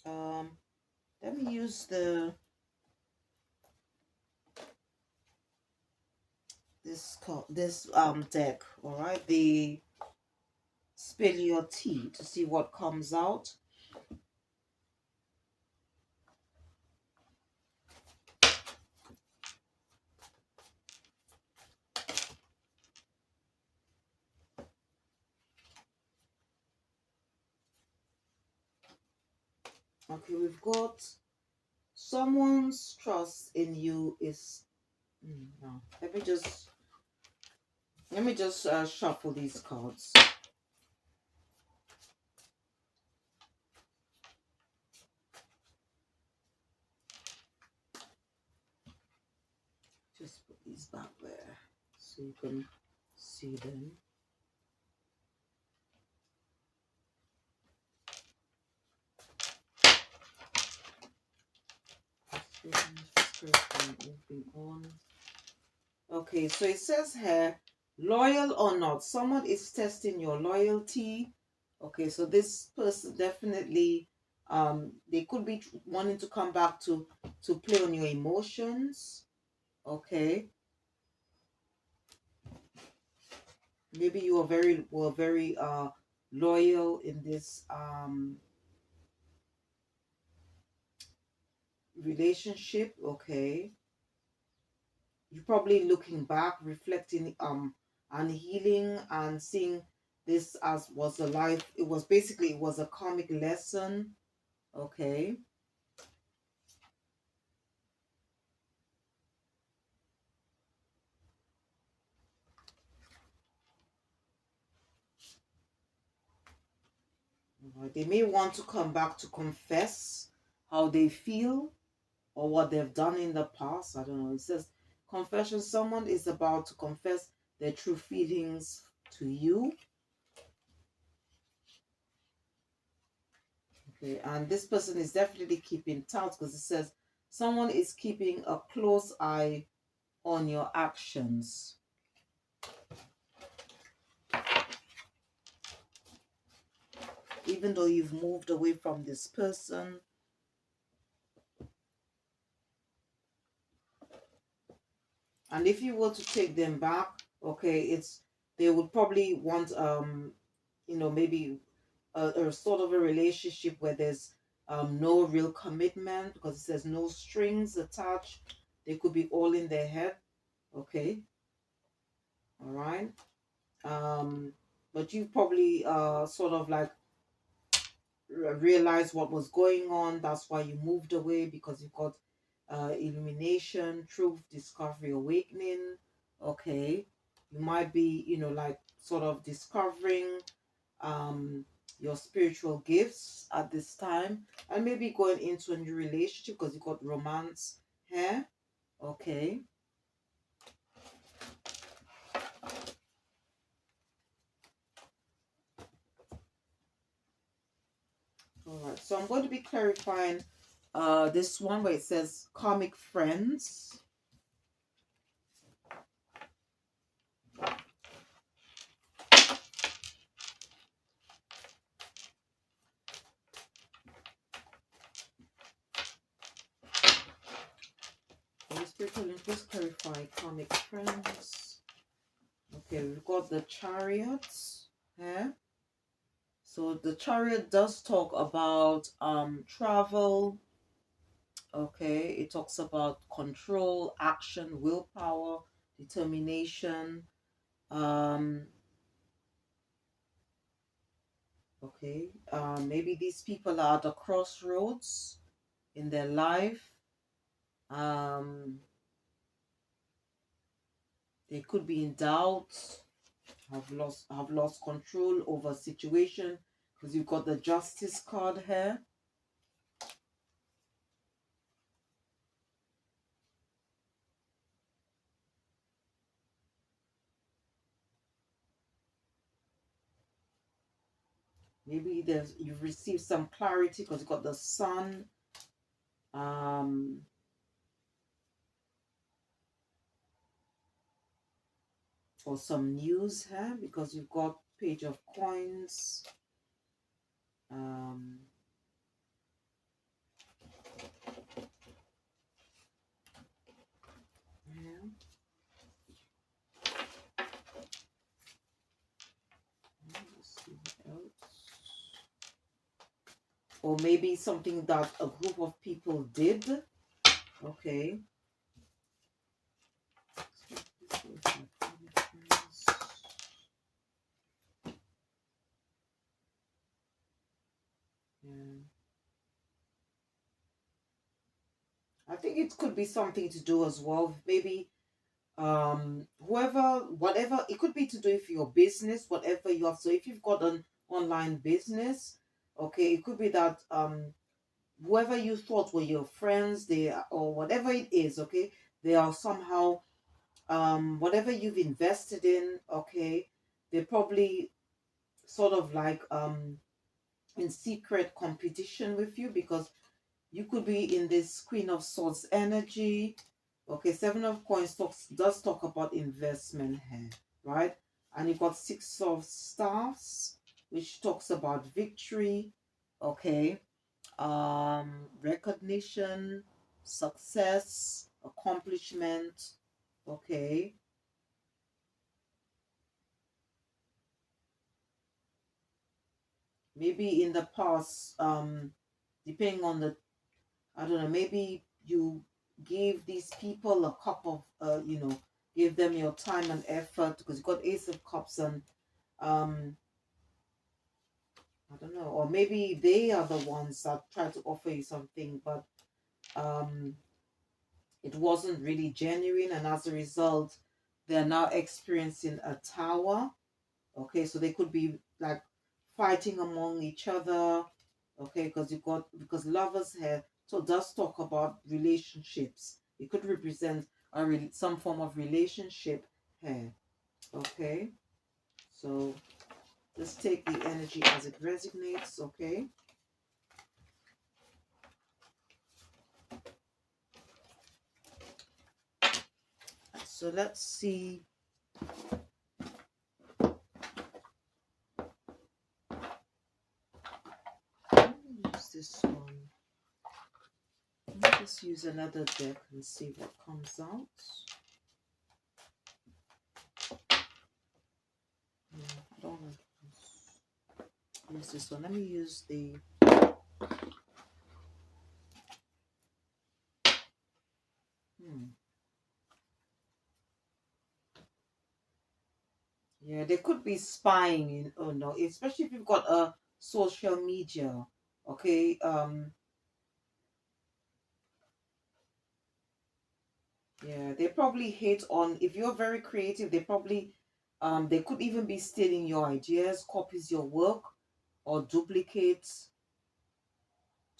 Speaker 1: Um, let me use this deck. All right, the Spill Your Tea, to see what comes out. Okay, we've got someone's trust in you is no. Let me just shuffle these cards. Just put these back there so you can see them. Moving on. Okay, so it says here, Loyal or not, someone is testing your loyalty. Okay, so this person definitely, they could be wanting to come back to play on your emotions. Okay, maybe you were very loyal in this relationship. Okay, you're probably looking back, reflecting, and healing, and seeing this as was a life. It was basically, it was a karmic lesson. Okay. They may want to come back to confess how they feel or what they've done in the past. I don't know. It says confession. Someone is about to confess their true feelings to you. Okay, and this person is definitely keeping tabs, because it says someone is keeping a close eye on your actions. Even though you've moved away from this person. And if you were to take them back, okay, they would probably want, maybe a sort of a relationship where there's no real commitment, because it says no strings attached. They could be all in their head. Okay. All right. But you probably sort of like realized what was going on. That's why you moved away, because you got illumination, truth, discovery, awakening. Okay. You might be, like sort of discovering um your spiritual gifts at this time, and maybe going into a new relationship, because you got romance here. Okay. All right, so I'm going to be clarifying this one where it says karmic friends. Holy Spirit, just clarify karmic friends. Okay, we've got the chariots here. So the chariot does talk about travel. Okay, it talks about control, action, willpower, determination. Um, okay, maybe these people are at the crossroads in their life. Um, they could be in doubt, have lost control over a situation, because you've got the justice card here. Maybe you've received some clarity, because you've got the sun. Um, or some news here, because you've got page of coins. Um, yeah. Let's see what else. Or maybe something that a group of people did. Okay. Yeah. I think it could be something to do as well. Maybe whoever, whatever, it could be to do with your business, whatever you have. So if you've got an online business, okay, it could be that whoever you thought were your friends, or whatever it is, okay, they are somehow, whatever you've invested in, okay, they're probably sort of like in secret competition with you, because you could be in this Queen of Swords energy. Okay, Seven of Coins does talk about investment here. right? And you've got Six of Staffs, which talks about victory, okay, recognition, success, accomplishment, okay. Maybe in the past, depending on the, I don't know, maybe you give these people a cup of, give them your time and effort, because you got Ace of Cups and, um, I don't know, or maybe they are the ones that try to offer you something, but um, it wasn't really genuine, and as a result, they're now experiencing a tower. Okay, so they could be like fighting among each other. Okay, because lovers here, so it does talk about relationships. It could represent some form of relationship here. Okay, so just take the energy as it resonates. Okay. So let's see. Let me use this one. Let me just use another deck and see what comes out. I don't want to use this one. Let me use the. Hmm. Yeah, they could be spying in. Oh no, especially if you've got a social media. Okay. Yeah, they probably hate on. If you're very creative, they probably. They could even be stealing your ideas, copies your work, or duplicate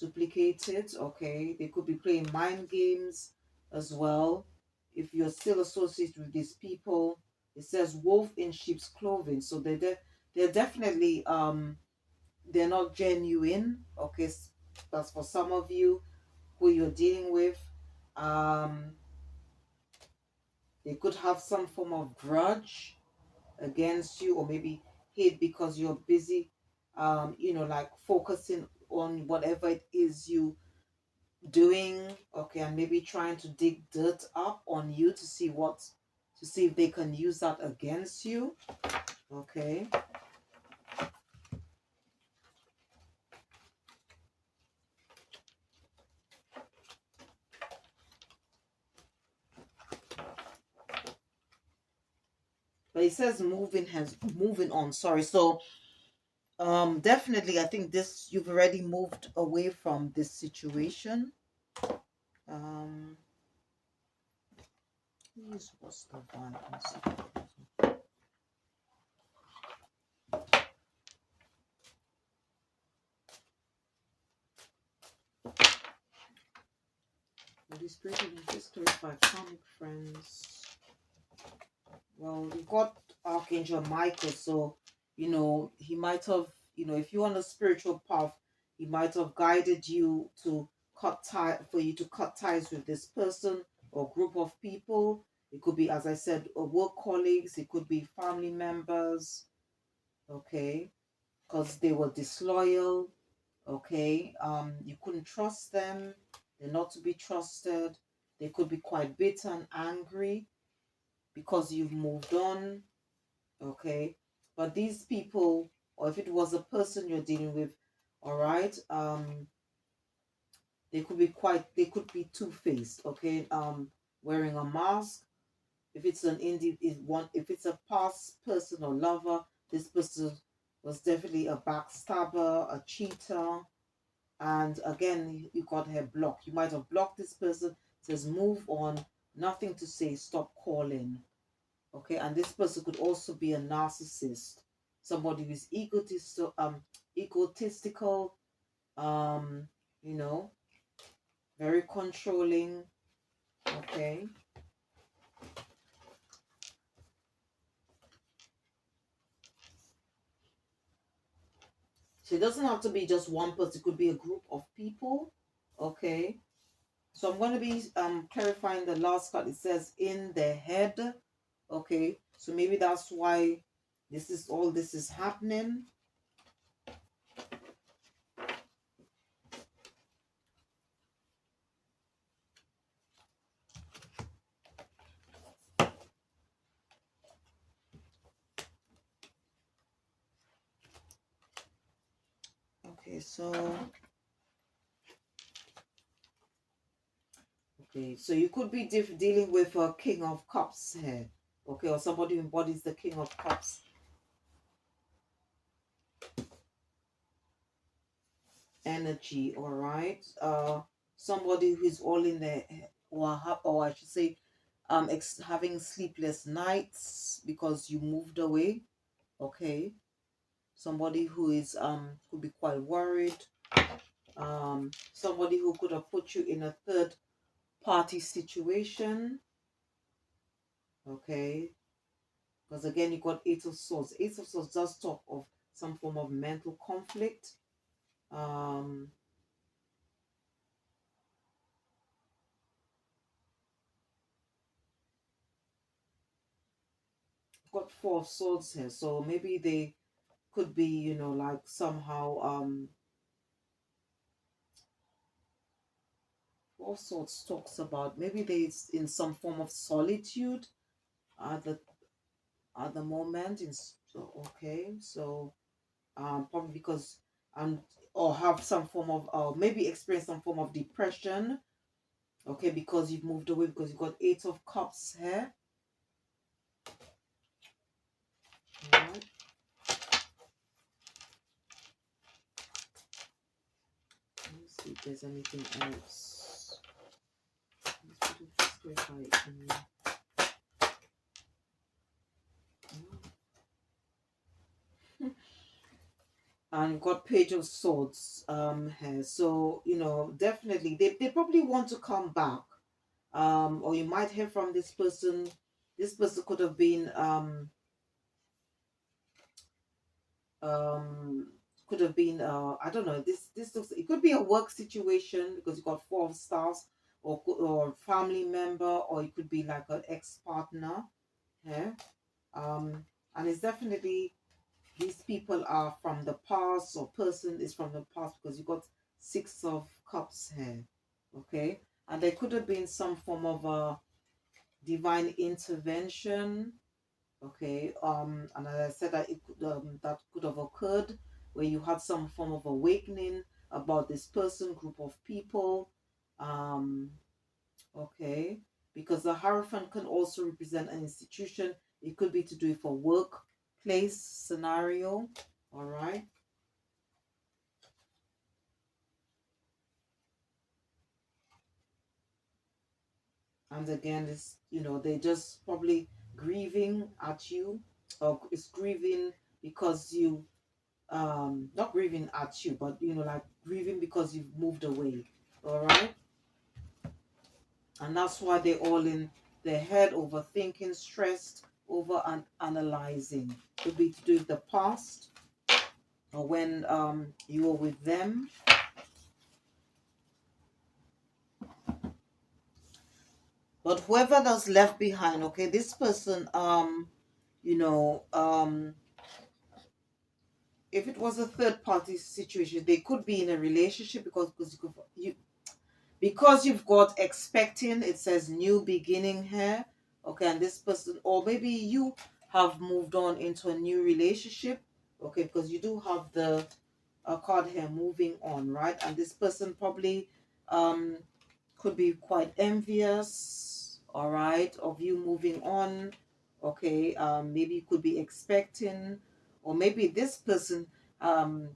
Speaker 1: it. Okay, they could be playing mind games as well. If you're still associated with these people, it says wolf in sheep's clothing, so they're definitely they're not genuine. Okay, that's for some of you who you're dealing with. um they could have some form of grudge against you, or maybe hate because you're busy, like focusing on whatever it is you doing. Okay, and maybe trying to dig dirt up on you to see if they can use that against you. Okay. But it says moving on, sorry. So definitely I think this, you've already moved away from this situation. um what's the vibe? Let's see. Holy Spirit, you just clarify karmic friends. Well, you got Archangel Michael, so he might have, if you're on a spiritual path, he might have guided you to for you to cut ties with this person or group of people. It could be, as I said, work colleagues, it could be family members, okay, because they were disloyal, okay. You couldn't trust them, they're not to be trusted. They could be quite bitter and angry because you've moved on. Okay, but these people, or if it was a person you're dealing with, all right, they could be two-faced. Okay, wearing a mask. If it's an indie is one if it's a past person or lover, this person was definitely a backstabber, a cheater. And again, you got her blocked. You might have blocked this person. Says move on, nothing to say, stop calling. Okay, and this person could also be a narcissist, somebody who's egotistical, um you know very controlling. Okay, so it doesn't have to be just one person, it could be a group of people. Okay, so I'm going to be clarifying the last card. It says in the head. Okay, So maybe that's why all this is happening. Okay, so you could be dealing with a King of Cups here. Okay, or somebody who embodies the King of Cups energy, all right? Somebody who's all in there, or I should say, having sleepless nights because you moved away. Okay, somebody who is could be quite worried. Somebody who could have put you in a third party situation. Okay, because again you got Eight of Swords. Eight of Swords does talk of some form of mental conflict. Um, got Four of Swords here, so maybe they could be, like somehow Four of Swords talks about maybe they in some form of solitude at the moment. Okay, so probably because and or have some form of maybe experience some form of depression. Okay, because you've moved away, because you've got Eight of Cups here. All right. Let's see if there's anything else. Let's put it this way, and got Page of Swords here. So, definitely they probably want to come back. Or you might hear from this person. This person could have been um I don't know, this looks, it could be a work situation because you got Four of Stars, or family member, or it could be like an ex-partner. Yeah. And it's definitely these people are from the past, or person is from the past, because you got Six of Cups here. Okay, and there could have been some form of a divine intervention. Okay, and as I said, that it could that could have occurred where you had some form of awakening about this person, group of people. um okay, because the Hierophant can also represent an institution. It could be to do it for workplace scenario. All right. And again, it's, they just probably grieving at you, or it's grieving because you not grieving at you, but like grieving because you've moved away. All right. And that's why they're all in their head, overthinking, stressed, over and analyzing. Could be to do with the past, or when you were with them. But whoever that's left behind, okay, this person, you know if it was a third party situation, they could be in a relationship, because you've got expecting, it says new beginning here. Okay, and this person, or maybe you have moved on into a new relationship. Okay, because you do have the card here, moving on, right? And this person probably um could be quite envious, all right, of you moving on. Okay, maybe you could be expecting, or maybe this person um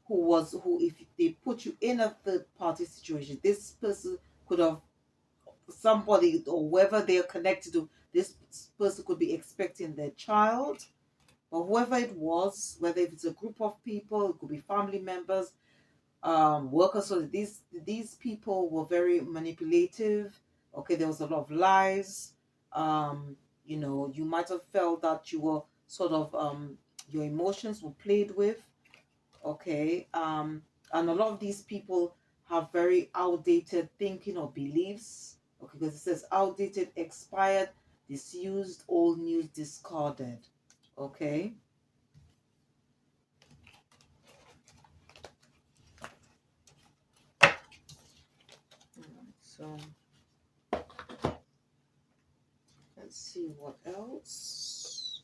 Speaker 1: who, if they put you in a third party situation, this person could have, somebody or whoever they're connected to, this person could be expecting their child. Or whoever it was, whether if it's a group of people, it could be family members, workers. So these people were very manipulative. Okay, there was a lot of lies. You might have felt that you were sort of your emotions were played with. Okay, and a lot of these people have very outdated thinking or beliefs. Okay, because it says outdated, expired, disused, old news discarded. Okay. So let's see what else.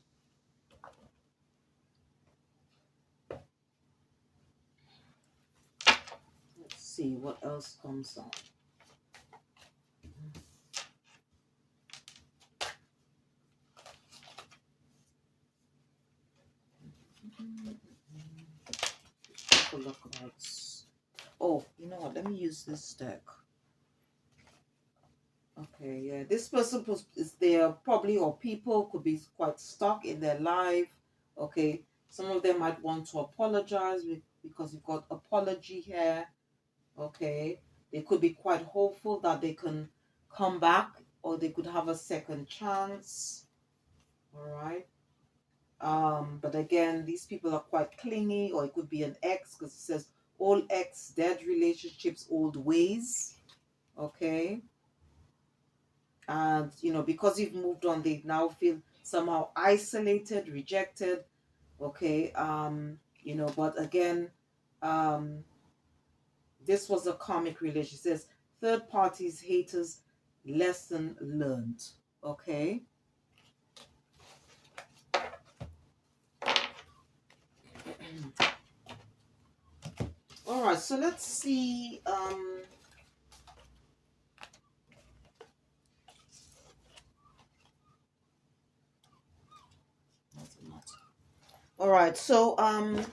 Speaker 1: Let's see what else comes on. Couple of cards. Oh, you know what? Let me use this deck. Okay, yeah. This person is there probably, or people could be quite stuck in their life. Okay. Some of them might want to apologize because you've got apology here. Okay. They could be quite hopeful that they can come back, or they could have a second chance. All right. But again, these people are quite clingy, or it could be an ex, because it says all ex, dead relationships, old ways. Okay. And because you've moved on, they now feel somehow isolated, rejected. Okay. But again, um this was a karmic relation. It says third parties, haters, lesson learned. Okay. All right, so let's see. All right, so I'm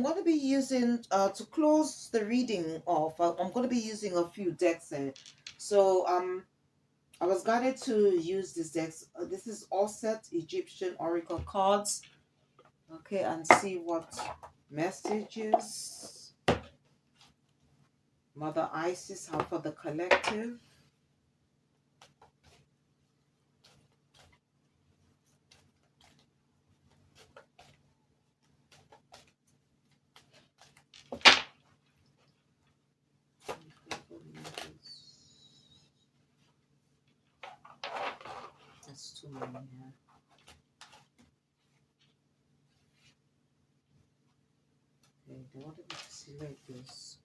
Speaker 1: going to be using to close the reading off. I'm going to be using a few decks here. So I was guided to use this decks. This is Offset Egyptian Oracle cards. Okay, and see what messages Mother Isis have for the collective. That's too many here. Okay, they wanted me to select this.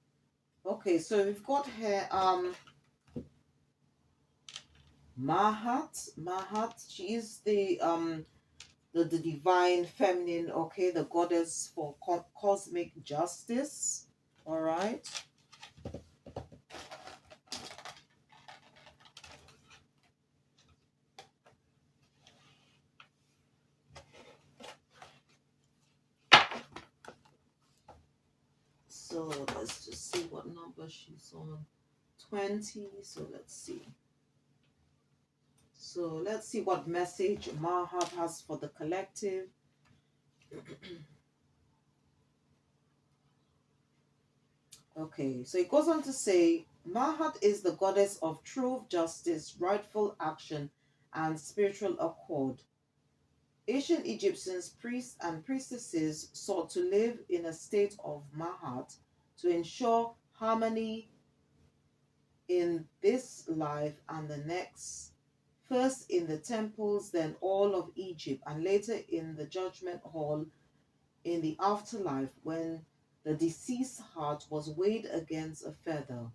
Speaker 1: Okay, so we've got here Mahat. She is the divine feminine, okay, the goddess for cosmic justice. All right. So let's just see what number she's on. 20. So let's see. So let's see what message Mahat has for the collective. Okay, so it goes on to say Mahat is the goddess of truth, justice, rightful action, and spiritual accord. Ancient Egyptians, priests and priestesses sought to live in a state of Mahat to ensure harmony in this life and the next, first in the temples, then all of Egypt, and later in the judgment hall in the afterlife when the deceased heart was weighed against a feather.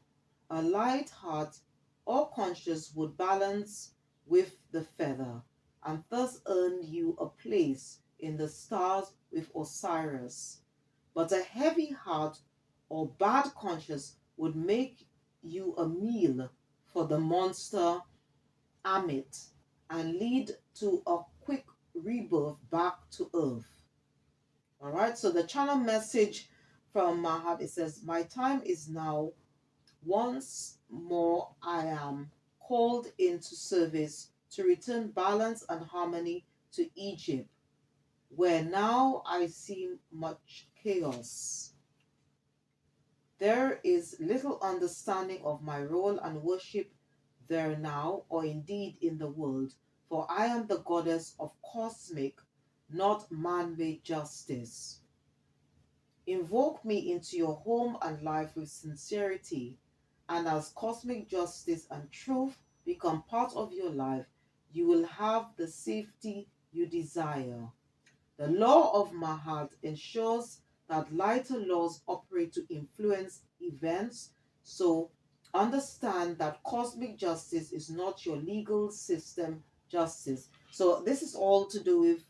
Speaker 1: A light heart or conscience would balance with the feather and thus earn you a place in the stars with Osiris. But a heavy heart or bad conscience would make you a meal for the monster Amit and lead to a quick rebirth back to earth. All right, so the channel message from Mahat, it says, my time is now. Once more, I am called into service to return balance and harmony to Egypt, where now I see much chaos. There is little understanding of my role and worship there now, or indeed in the world, for I am the goddess of cosmic, not man made justice. Invoke me into your home and life with sincerity, and as cosmic justice and truth become part of your life, you will have the safety you desire. The law of Mahat ensures that lighter laws operate to influence events. So understand that cosmic justice is not your legal system justice. So this is all to do with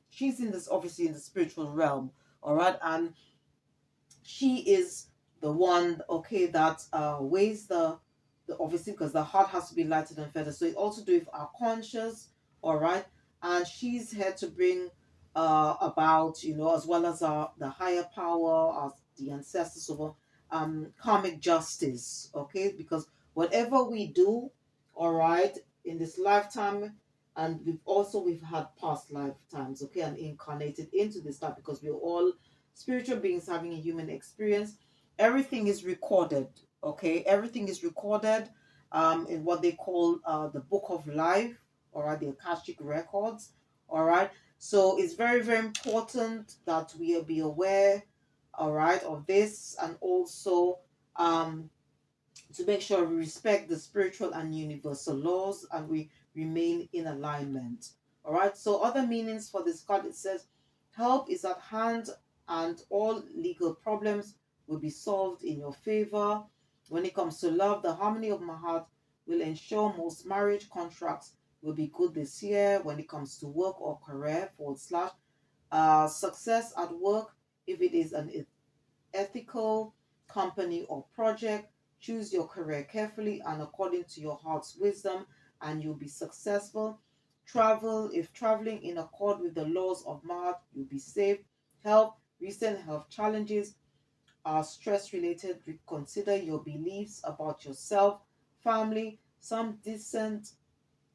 Speaker 1: she's in this obviously in the spiritual realm, all right, and she is the one, okay, that weighs the obviously because the heart has to be lighter than feather. So it also do with our conscious, all right, and she's here to bring about, you know, as well as the higher power, as the ancestors of karmic justice, okay, because whatever we do, all right, in this lifetime, and we've had past lifetimes, okay, and incarnated into this life because we're all spiritual beings having a human experience. Everything is recorded, okay? Everything is recorded in what they call the book of life, all right, the Akashic records, all right? So it's very, very important that we be aware, all right, of this, and also to make sure we respect the spiritual and universal laws and we remain in alignment. All right. So other meanings for this card, it says, help is at hand and all legal problems will be solved in your favor. When it comes to love, the harmony of my heart will ensure most marriage contracts will be good this year. When it comes to work or career, forward slash, success at work, if it is an ethical company or project. Choose your career carefully and according to your heart's wisdom, and you'll be successful. Travel, if traveling in accord with the laws of Ma'at, you'll be safe. Health, recent health challenges are stress related. Reconsider your beliefs about yourself. Family, some dissent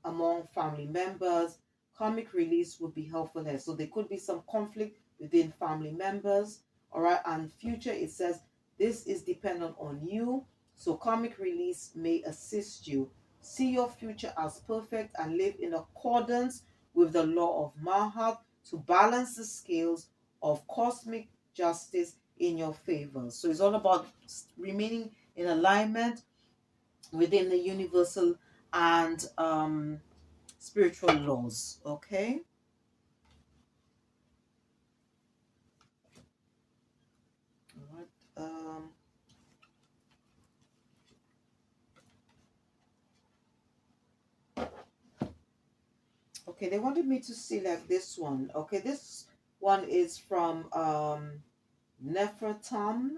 Speaker 1: among family members. Karmic release would be helpful here. So there could be some conflict within family members. All right. And future, it says this is dependent on you. So karmic release may assist you. See your future as perfect and live in accordance with the law of Mahat to balance the scales of cosmic justice in your favor. So it's all about remaining in alignment within the universal and spiritual laws. Okay. All right. Okay, they wanted me to select this one. Okay, this one is from Nefertum.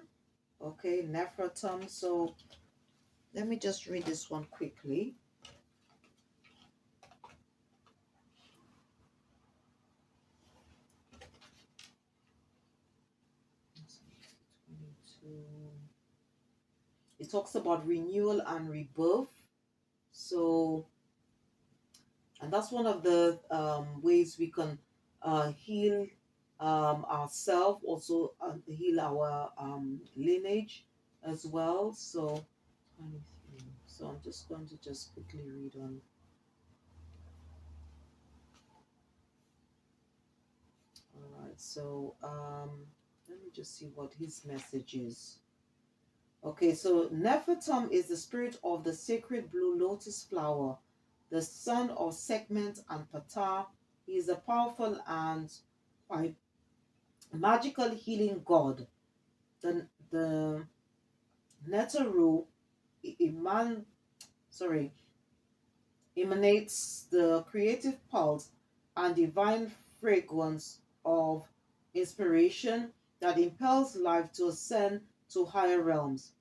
Speaker 1: Okay, Nefertum. So let me just read this one quickly. It talks about renewal and rebirth. So, and that's one of the ways we can heal ourselves, also heal our lineage as well. So, 23. So I'm just going to just quickly read on. All right. So let me just see what his message is. Okay, so Nefertum is the spirit of the sacred blue lotus flower, the son of Sekhmet and Ptah. He is a powerful and quite magical healing god. The Netaru eman, sorry, emanates the creative pulse and divine fragrance of inspiration that impels life to ascend to higher realms.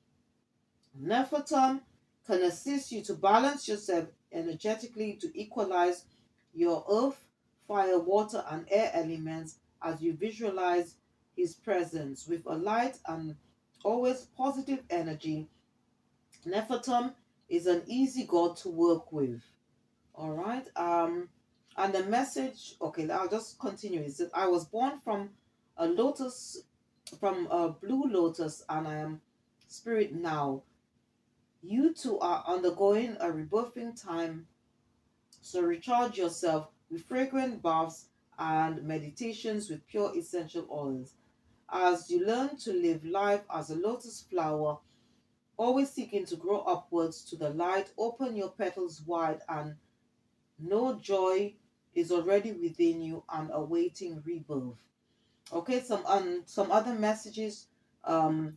Speaker 1: Nefertum can assist you to balance yourself energetically to equalize your earth, fire, water, and air elements as you visualize his presence with a light and always positive energy. Nefertum is an easy god to work with. All right. And the message, okay, I'll just continue. Is that I was born from a lotus, from a blue lotus, and I am spirit now. You too are undergoing a rebirthing time, so recharge yourself with fragrant baths and meditations with pure essential oils. As you learn to live life as a lotus flower, always seeking to grow upwards to the light, open your petals wide and know joy is already within you and awaiting rebirth. Okay, some other messages um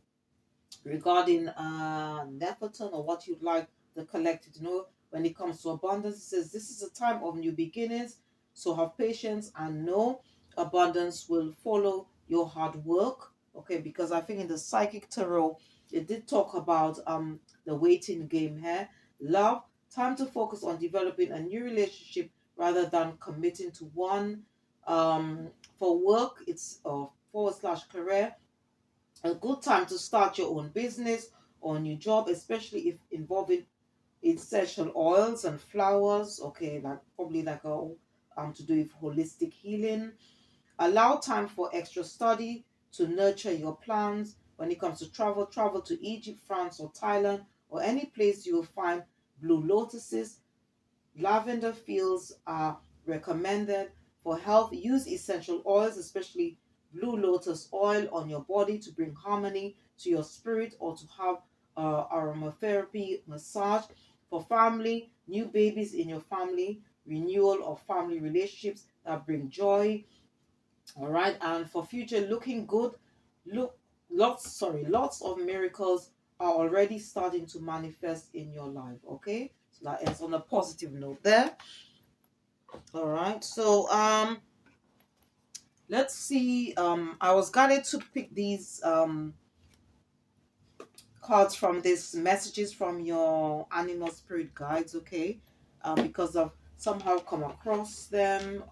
Speaker 1: regarding Nephilim, or what you'd like the collective to know when it comes to abundance. It says this is a time of new beginnings, so have patience and know abundance will follow your hard work. Okay, because I think in the psychic tarot it did talk about the waiting game here. Love, time to focus on developing a new relationship rather than committing to one. For work, it's forward slash career, a good time to start your own business or new job, especially if involving essential oils and flowers. Okay, like probably like a to do with holistic healing. Allow time for extra study to nurture your plans. When it comes to travel, travel to Egypt, France, or Thailand, or any place you will find blue lotuses. Lavender fields are recommended. For health. Use essential oils, especially blue lotus oil, on your body to bring harmony to your spirit or to have aromatherapy massage. For family, new babies in your family, renewal of family relationships that bring joy. All right, and for future looking good, look lots of miracles are already starting to manifest in your life. Okay, so that is on a positive note there. All right, so let's see. I was guided to pick these cards from these messages from your animal spirit guides. Okay, because I've somehow come across them.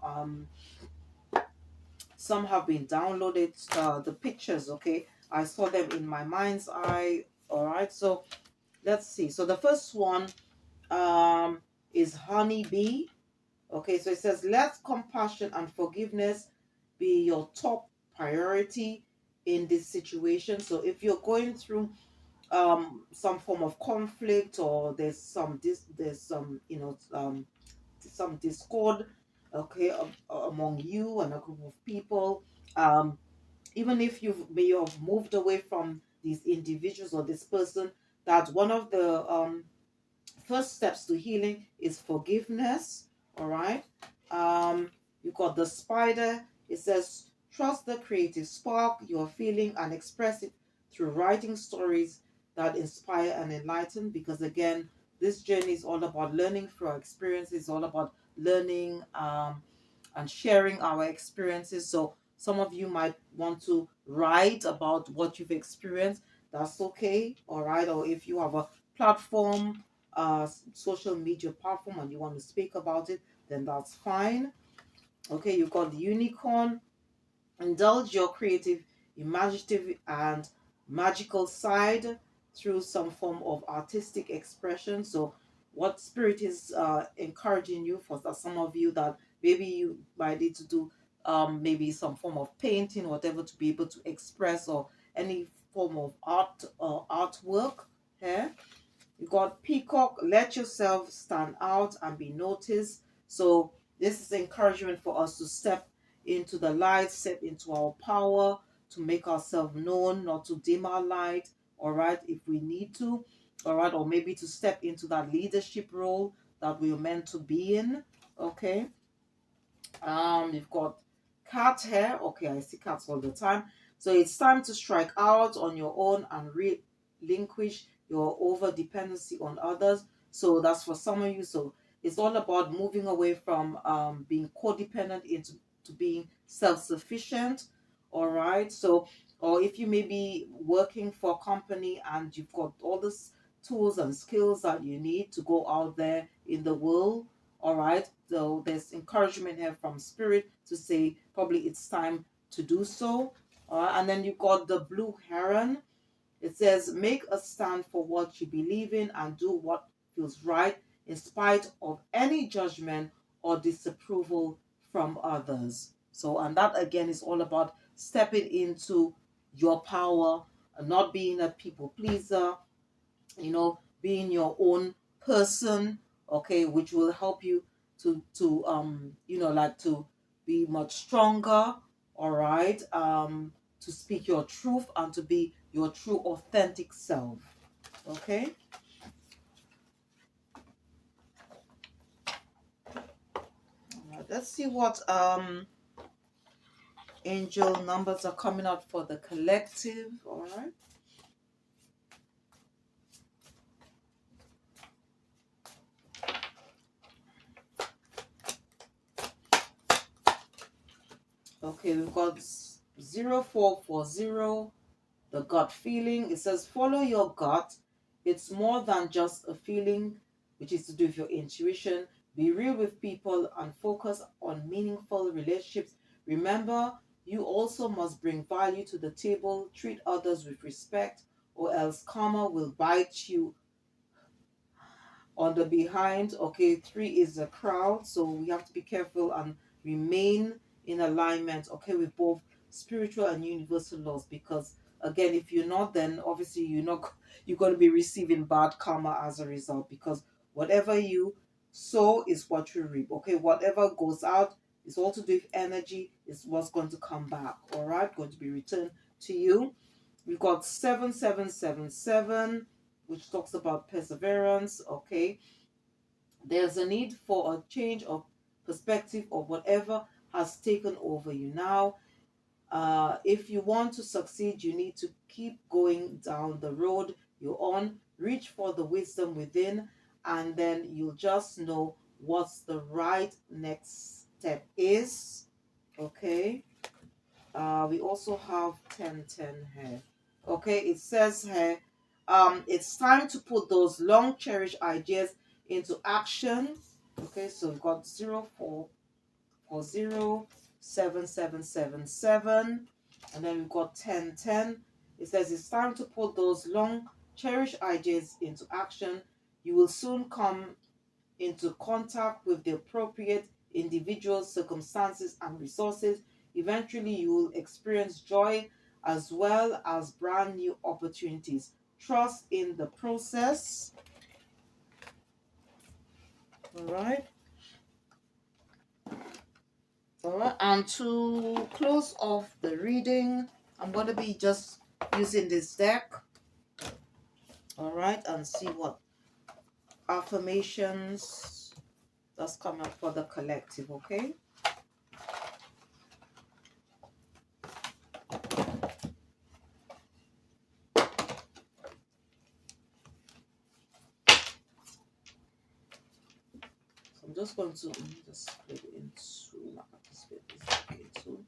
Speaker 1: Some have been downloaded. The pictures. Okay, I saw them in my mind's eye. All right, so let's see. So the first one is honeybee. Okay, so it says, let compassion and forgiveness be your top priority in this situation. So if you're going through some form of conflict, or there's some some discord, okay, among you and a group of people, um even if you may have moved away from these individuals or this person, that one of the first steps to healing is forgiveness. All right. um you got the spider. It says, trust the creative spark you're feeling and express it through writing stories that inspire and enlighten, because again, this journey is all about learning through our experiences. It's all about learning and sharing our experiences. So some of you might want to write about what you've experienced. That's okay. All right. Or if you have a platform, social media platform, and you want to speak about it, then that's fine. Okay, you've got the unicorn. Indulge your creative, imaginative, and magical side through some form of artistic expression. So, what spirit is encouraging you for that? Some of you that maybe you might need to do maybe some form of painting, whatever, to be able to express, or any form of art or artwork here. You got peacock, let yourself stand out and be noticed. So this is encouragement for us to step into the light, step into our power, to make ourselves known, not to dim our light, all right, if we need to, all right, or maybe to step into that leadership role that we're meant to be in. Okay. You've got cat hair. Okay, I see cats all the time. So it's time to strike out on your own and relinquish your over dependency on others. So that's for some of you. So it's all about moving away from being codependent into to being self-sufficient. All right. So, or if you may be working for a company and you've got all these tools and skills that you need to go out there in the world. All right. So there's encouragement here from spirit to say probably it's time to do so. All right. And then you got the blue heron. It says, make a stand for what you believe in and do what feels right in spite of any judgment or disapproval from others. So, and that again is all about stepping into your power and not being a people pleaser, being your own person, okay, which will help you to like to be much stronger, all right, to speak your truth and to be your true authentic self. Okay. Let's see what angel numbers are coming out for the collective. All right. Okay, we've got 0440, the gut feeling. It says follow your gut. It's more than just a feeling, which is to do with your intuition. Be real with people and focus on meaningful relationships. Remember, you also must bring value to the table. Treat others with respect, or else karma will bite you on the behind. Okay, 3 is the crowd, so we have to be careful and remain in alignment, okay, with both spiritual and universal laws, because again, if you're not, then obviously you're going to be receiving bad karma as a result, because whatever you sow is what you reap. Okay, whatever goes out is all to do with energy, is what's going to come back. All right, going to be returned to you. We've got 7777, which talks about perseverance. Okay, there's a need for a change of perspective of whatever has taken over you now. If you want to succeed, you need to keep going down the road you're on. Reach for the wisdom within, and then you'll just know what's the right next step is. Okay. We also have 1010 here. Okay, it says here, it's time to put those long cherished ideas into action. Okay, so we've got 04407777, and then we've got 1010. It says it's time to put those long cherished ideas into action. You will soon come into contact with the appropriate individuals, circumstances, and resources. Eventually, you will experience joy as well as brand new opportunities. Trust in the process. All right. All right. And to close off the reading, I'm going to be just using this deck. All right. And see what affirmations that's coming up for the collective. Okay. I'm just going to just split it into, split this back into.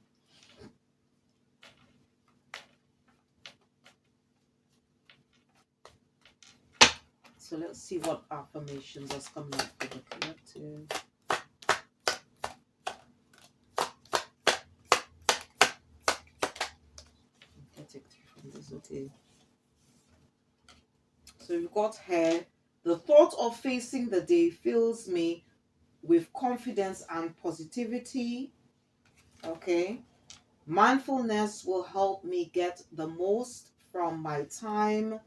Speaker 1: So let's see what affirmations are coming up for the collective. I'll take 3 from this, okay. So we've got here, the thought of facing the day fills me with confidence and positivity. Okay. Mindfulness will help me get the most from my time.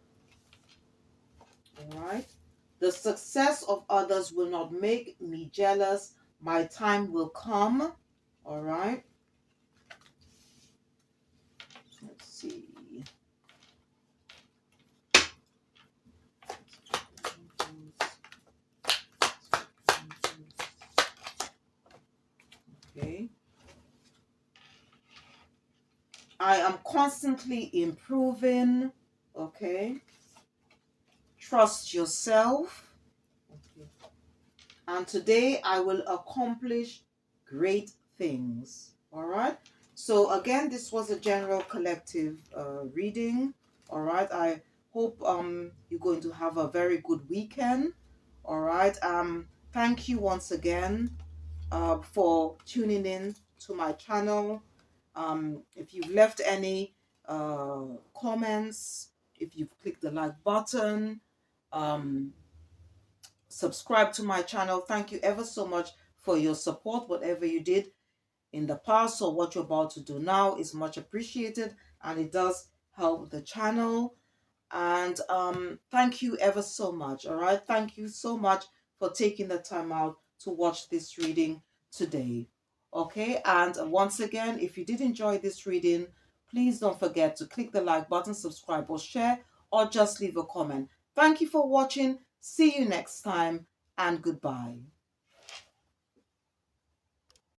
Speaker 1: All right. The success of others will not make me jealous. My time will come. All right. Let's see. Okay. I am constantly improving. Okay. Trust yourself. Okay. And today I will accomplish great things. All right. So again, this was a general collective reading. All right. I hope you're going to have a very good weekend. All right. Thank you once again for tuning in to my channel. If you've left any comments, if you've clicked the like button, subscribe to my channel. Thank you ever so much for your support. Whatever you did in the past or what you're about to do now is much appreciated, and it does help the channel. And thank you ever so much. All right, thank you so much for taking the time out to watch this reading today. Okay, and once again, if you did enjoy this reading, please don't forget to click the like button, subscribe or share, or just leave a comment. Thank you for watching. See you next time, and goodbye.